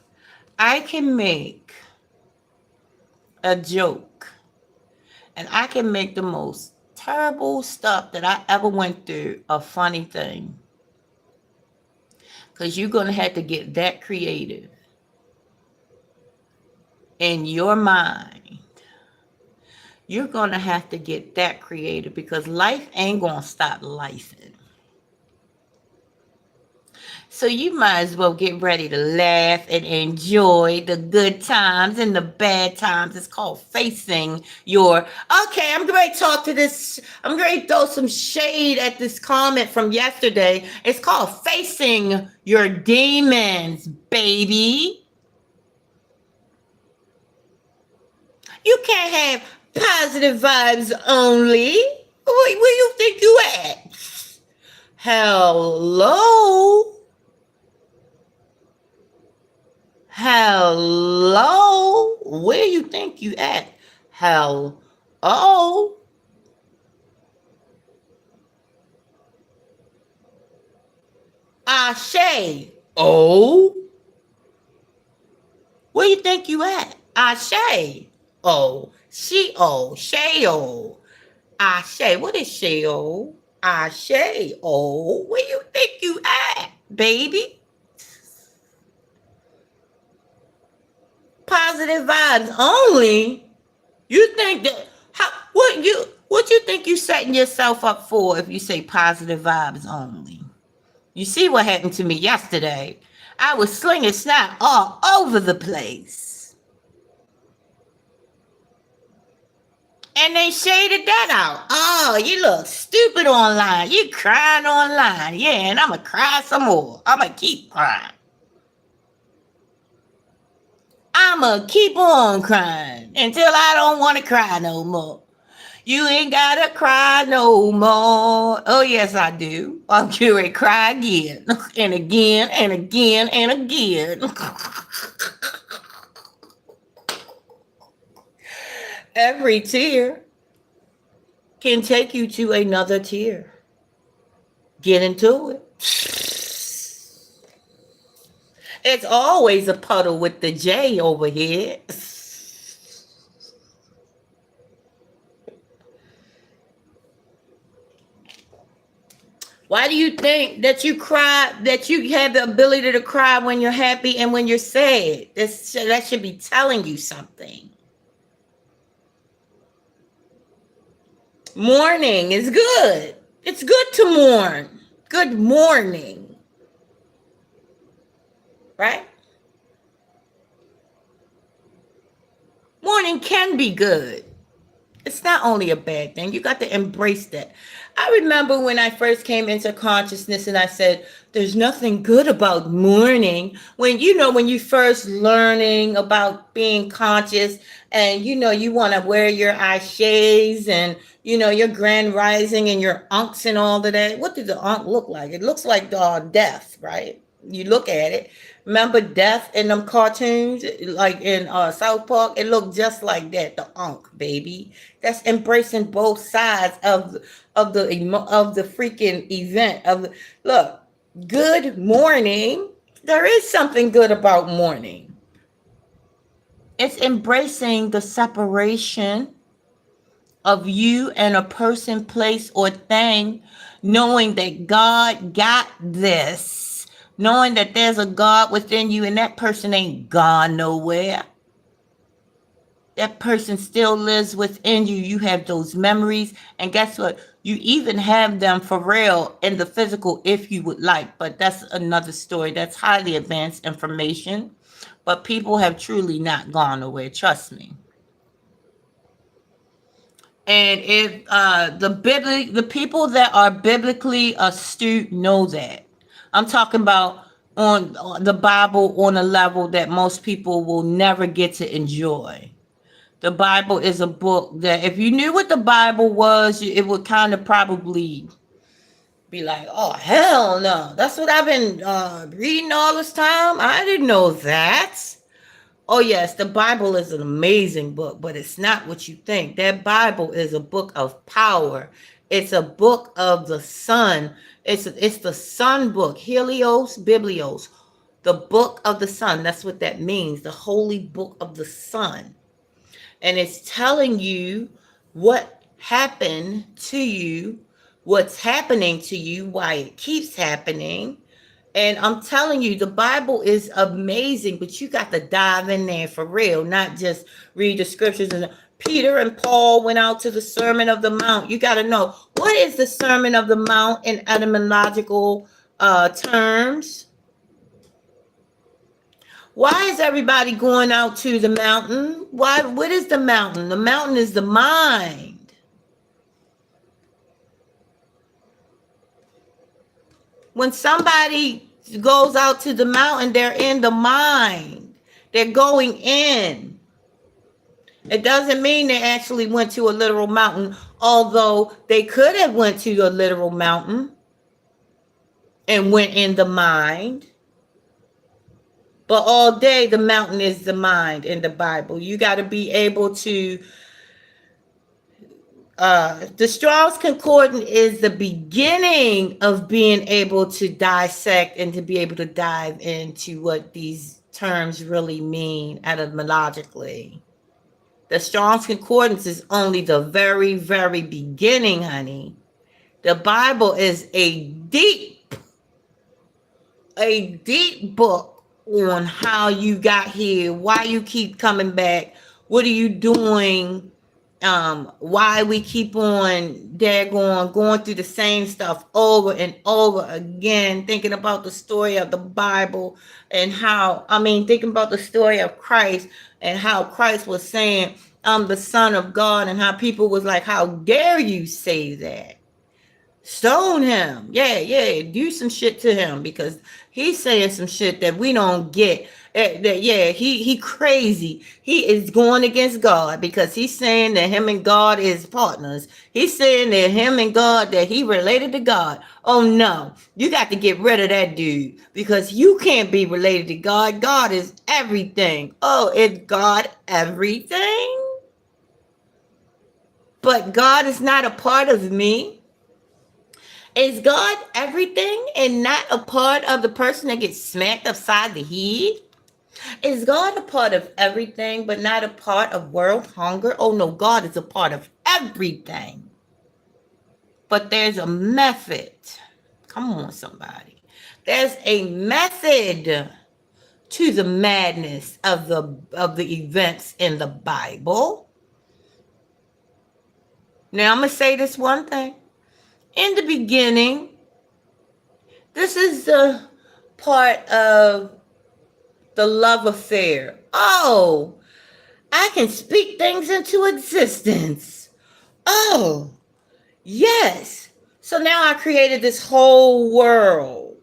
I can make a joke and I can make the most terrible stuff that I ever went through a funny thing. Because you're going to have to get that creative in your mind. You're going to have to get that creative because life ain't going to stop lifing. So you might as well get ready to laugh and enjoy the good times and the bad times. It's called facing your, okay, I'm going to talk to this. I'm going to throw some shade at this comment from yesterday. It's called facing your demons, baby. You can't have positive vibes only. Where you think you at? Hello? Hello? Where you think you at? Hello? Ashe. Oh? Where you think you at? Ashe. Oh. She-oh. She-oh. Ashe. What is she-oh? Ashe. Oh. Where you think you at, baby? Positive vibes only. You think that what you think you setting yourself up for if you say positive vibes only? You see what happened to me yesterday? I was slinging snot all over the place. And they shaded that out. Oh, you look stupid online. You crying online. Yeah, and I'm going to cry some more. I'm going to keep crying. I'ma keep on crying until I don't want to cry no more. You ain't gotta cry no more. Oh, yes, I do. I'm going to cry again and again and again and again. Every tear can take you to another tear. Get into it. It's always a puddle with the J over here. Why do you think that you cry, that you have the ability to cry when you're happy and when you're sad? That should be telling you something. Mourning is good. It's good to mourn. Good morning. Right? Mourning can be good. It's not only a bad thing. You got to embrace that. I remember when I first came into consciousness and I said, there's nothing good about mourning. When you first learning about being conscious and, you want to wear your ashes and, your grand rising and your unks and all of that. What does the unk look like? It looks like death, right? You look at it. Remember death in them cartoons, like in South Park? It looked just like that, the unk, baby. That's embracing both sides of the freaking event. Look, good morning. There is something good about mourning. It's embracing the separation of you and a person, place, or thing, knowing that God got this. Knowing that there's a God within you and that person ain't gone nowhere. that person still lives within you. You have those memories. And guess what? You even have them for real in the physical if you would like. But that's another story. That's highly advanced information. But people have truly not gone nowhere. Trust me. And if the people that are biblically astute know that. I'm talking about on the Bible on a level that most people will never get to enjoy. The Bible is a book that if you knew what the Bible was, it would kind of probably be like, oh, hell no. That's what I've been reading all this time. I didn't know that. Oh, yes, the Bible is an amazing book, but it's not what you think. That Bible is a book of power. It's a book of the Son. It's the Son book, Helios, Biblios, the book of the Son. That's what that means, the holy book of the Son. And it's telling you what happened to you, what's happening to you, why it keeps happening. And I'm telling you, the Bible is amazing, but you got to dive in there for real, not just read the scriptures. And Peter and Paul went out to the Sermon of the Mount. You got to know, what is the Sermon of the Mount in etymological terms? Why is everybody going out to the mountain? Why? What is the mountain? The mountain is the mind. When somebody goes out to the mountain, they're in the mind. They're going in. It doesn't mean they actually went to a literal mountain, although they could have went to a literal mountain and went in the mind. But all day, the mountain is the mind in the Bible. You got to be able to. The Strong's Concordance is the beginning of being able to dissect and to be able to dive into what these terms really mean etymologically. The Strong's Concordance is only the very, very beginning, honey. The Bible is a deep book on how you got here, why you keep coming back, what are you doing, why we keep on going through the same stuff over and over again, thinking about the story of the Bible and thinking about the story of Christ and how Christ was saying, I'm the Son of God, and how people was like, how dare you say that? Stone him. Yeah, do some shit to him because he's saying some shit that we don't get. He crazy. He is going against God because he's saying that him and God is partners. He's saying that him and God, that he related to God. Oh no, you got to get rid of that dude because you can't be related to God. God is everything. Oh, is God everything? But God is not a part of me. Is God everything and not a part of the person that gets smacked upside the head? Is God a part of everything but not a part of world hunger? Oh no, God is a part of everything. But there's a method. Come on, somebody. There's a method to the madness of the events in the Bible. Now I'm going to say this one thing. In the beginning, this is the part of the love affair. Oh, I can speak things into existence. Oh, yes. So now I created this whole world,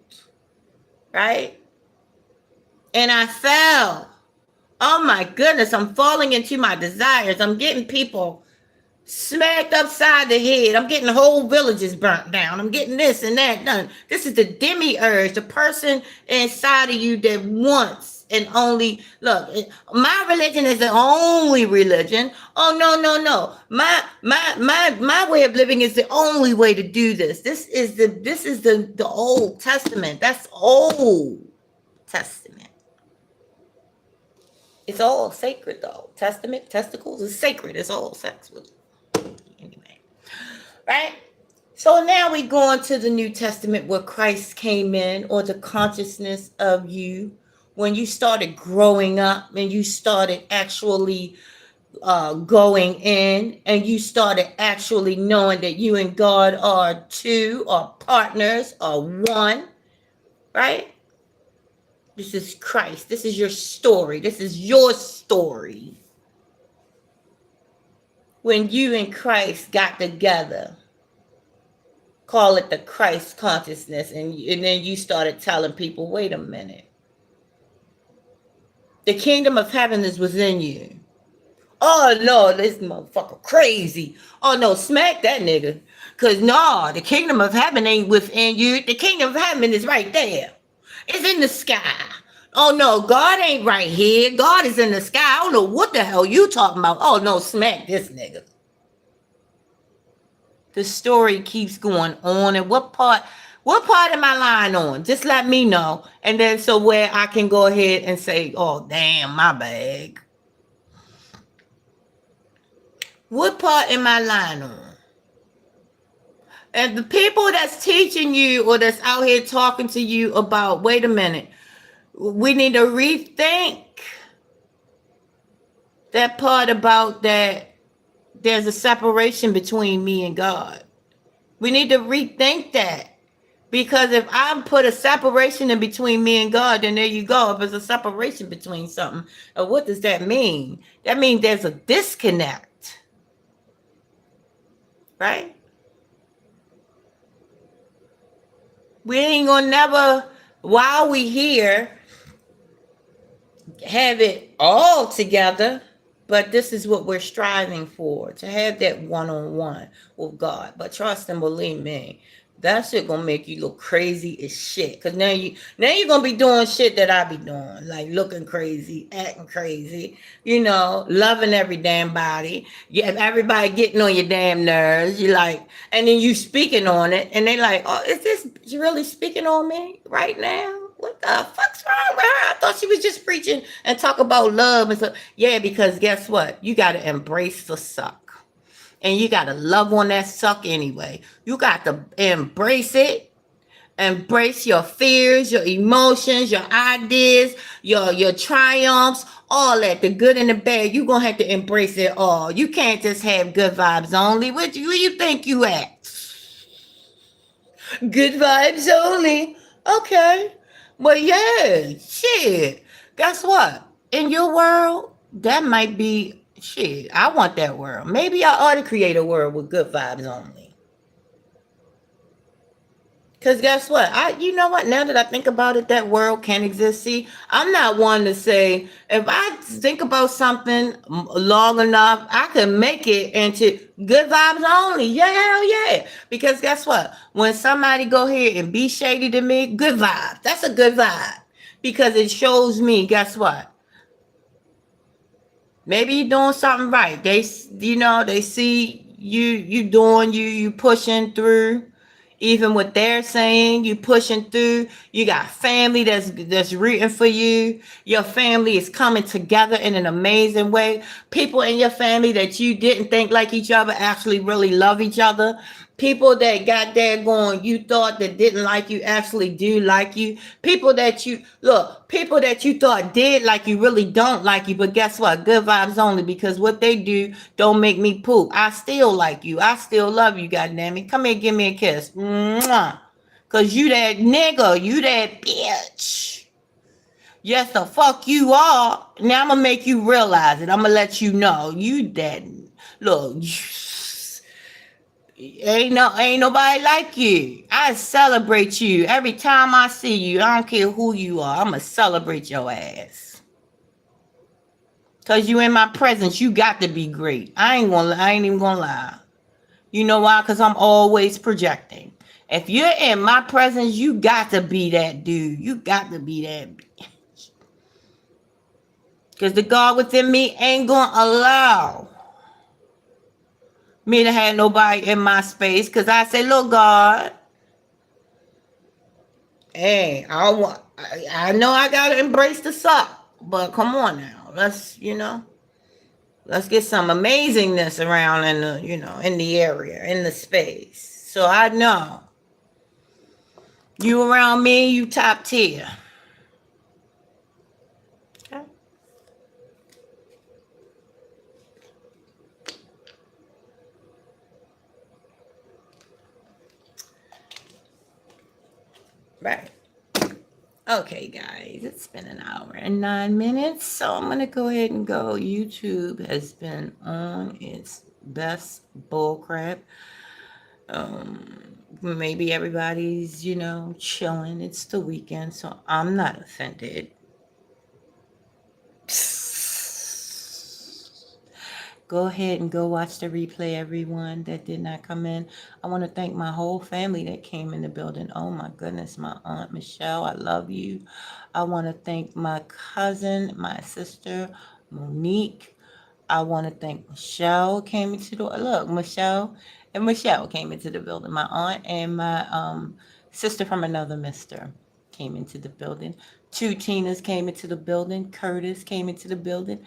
right? And I fell. Oh my goodness, I'm falling into my desires. I'm getting people smacked upside the head. I'm getting whole villages burnt down. I'm getting this and that done. This is the demiurge, the person inside of you that wants and only look. My religion is the only religion. Oh no. My way of living is the only way to do this. This is the Old Testament. That's Old Testament. It's all sacred though. Testament, testicles is sacred. It's all sex with. Anyway, right? So now we go into the New Testament where Christ came in, or the consciousness of you when you started growing up and you started actually going in, and you started actually knowing that you and God are two, or partners, or one, right? This is Christ. This is your story. This is your story. When you and Christ got together, call it the Christ consciousness, and then you started telling people, wait a minute. The kingdom of heaven is within you. Oh no, this motherfucker crazy. Oh no, smack that nigga. Cause no, the kingdom of heaven ain't within you. The kingdom of heaven is right there. It's in the sky. Oh no, God ain't right here. God is in the sky. I don't know what the hell you talking about. Oh no, smack this nigga. The story keeps going on. And what part am I lying on? Just let me know. And then so where I can go ahead and say, oh damn, my bag. What part am I lying on? And the people that's teaching you or that's out here talking to you about, wait a minute, we need to rethink that part about that there's a separation between me and God. We need to rethink that. Because if I put a separation in between me and God, then there you go. If there's a separation between something, what does that mean? That means there's a disconnect. Right? We ain't gonna never, while we here, have it all together. But this is what we're striving for, to have that one-on-one with God. But trust and believe me, that shit gonna make you look crazy as shit. Cause now you're gonna be doing shit that I be doing, like looking crazy, acting crazy, loving every damn body. Yeah, everybody getting on your damn nerves. You like, and then you speaking on it, and they like, oh, is this really speaking on me right now? What the fuck's wrong with her? I thought she was just preaching and talk about love and stuff. Yeah, because guess what? You got to embrace the suck. And you got to love on that suck anyway. You got to embrace it. Embrace your fears, your emotions, your ideas, your triumphs, all that, the good and the bad. You're going to have to embrace it all. You can't just have good vibes only. Where do you think you at? Good vibes only. Okay. Well, yeah, shit. Guess what? In your world, that might be shit. I want that world. Maybe I ought to create a world with good vibes only. Because guess what? You know what? Now that I think about it, that world can exist. See, I'm not one to say, if I think about something long enough, I can make it into good vibes only. Yeah, hell yeah. Because guess what? When somebody go here and be shady to me, good vibe. That's a good vibe. Because it shows me, guess what? Maybe you're doing something right. They see you doing, you pushing through. Even what they're saying, you pushing through. You got family that's rooting for you. Your family is coming together in an amazing way. People in your family that you didn't think like each other actually really love each other. People that got there going, you thought that didn't like you actually do like you. People that you thought did like you really don't like you. But guess what? Good vibes only, because what they do don't make me poop. I still like you. I still love you, goddammit. Come here, give me a kiss. Mwah. Cause you that nigga, you that bitch. Yes, the fuck you are. Now I'm gonna make you realize it. I'm gonna let you know you that. Look. Ain't nobody like you. I celebrate you every time I see you. I don't care who you are. I'ma celebrate your ass. Cause you in my presence, you got to be great. I ain't even gonna lie. You know why? Cause I'm always projecting. If you're in my presence, you got to be that dude. You got to be that bitch. Cause the God within me ain't gonna allow me to have nobody in my space. Cause I say, look, God, hey, I know I gotta embrace the suck, but come on now. Let's get some amazingness around in the area, in the space. So I know you around me, you top tier. Okay. Right. Okay, guys, it's been an hour and 9 minutes, so I'm gonna go ahead and go. YouTube has been on its best bullcrap. Maybe everybody's, chilling. It's the weekend, so I'm not offended. Go ahead and go watch the replay, everyone that did not come in. I want to thank my whole family that came in the building. Oh my goodness, my Aunt Michelle, I love you. I want to thank my cousin, my sister, Monique. I want to thank Michelle came into the look, Michelle came into the building. My aunt and my sister from another mister came into the building. Two Tinas came into the building. Curtis came into the building.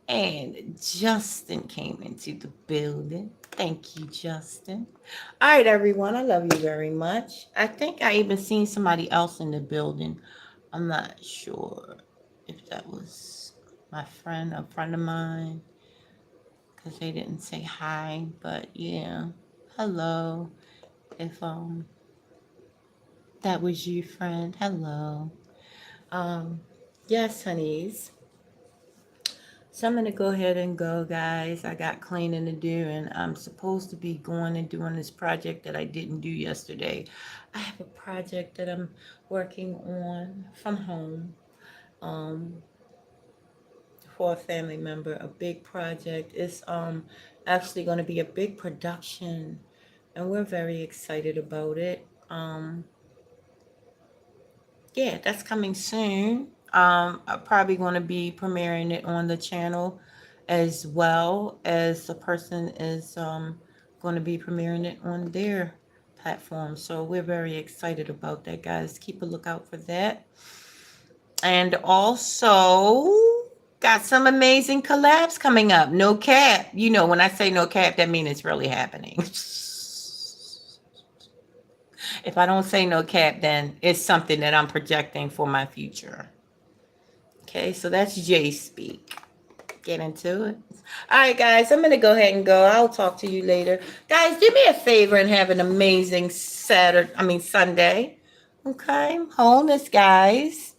And Justin came into the building. Thank you, Justin. All right, everyone. I love you very much. I think I even seen somebody else in the building. I'm not sure if that was my friend, a friend of mine, because they didn't say hi. But yeah, hello. If that was you, friend, hello. Um, yes, honeys. So I'm going to go ahead and go, guys. I got cleaning to do, and I'm supposed to be going and doing this project that I didn't do yesterday. I have a project that I'm working on from home for a family member, a big project. It's actually going to be a big production, and we're very excited about it. Yeah, that's coming soon. I'm probably going to be premiering it on the channel as well as the person is going to be premiering it on their platform. So we're very excited about that, guys. Keep a lookout for that. And also got some amazing collabs coming up. No cap. When I say no cap, that means it's really happening. If I don't say no cap, then it's something that I'm projecting for my future. Okay, so that's J speak. Get into it. All right, guys, I'm going to go ahead and go. I'll talk to you later. Guys, do me a favor and have an amazing Sunday. Okay, wholeness, guys.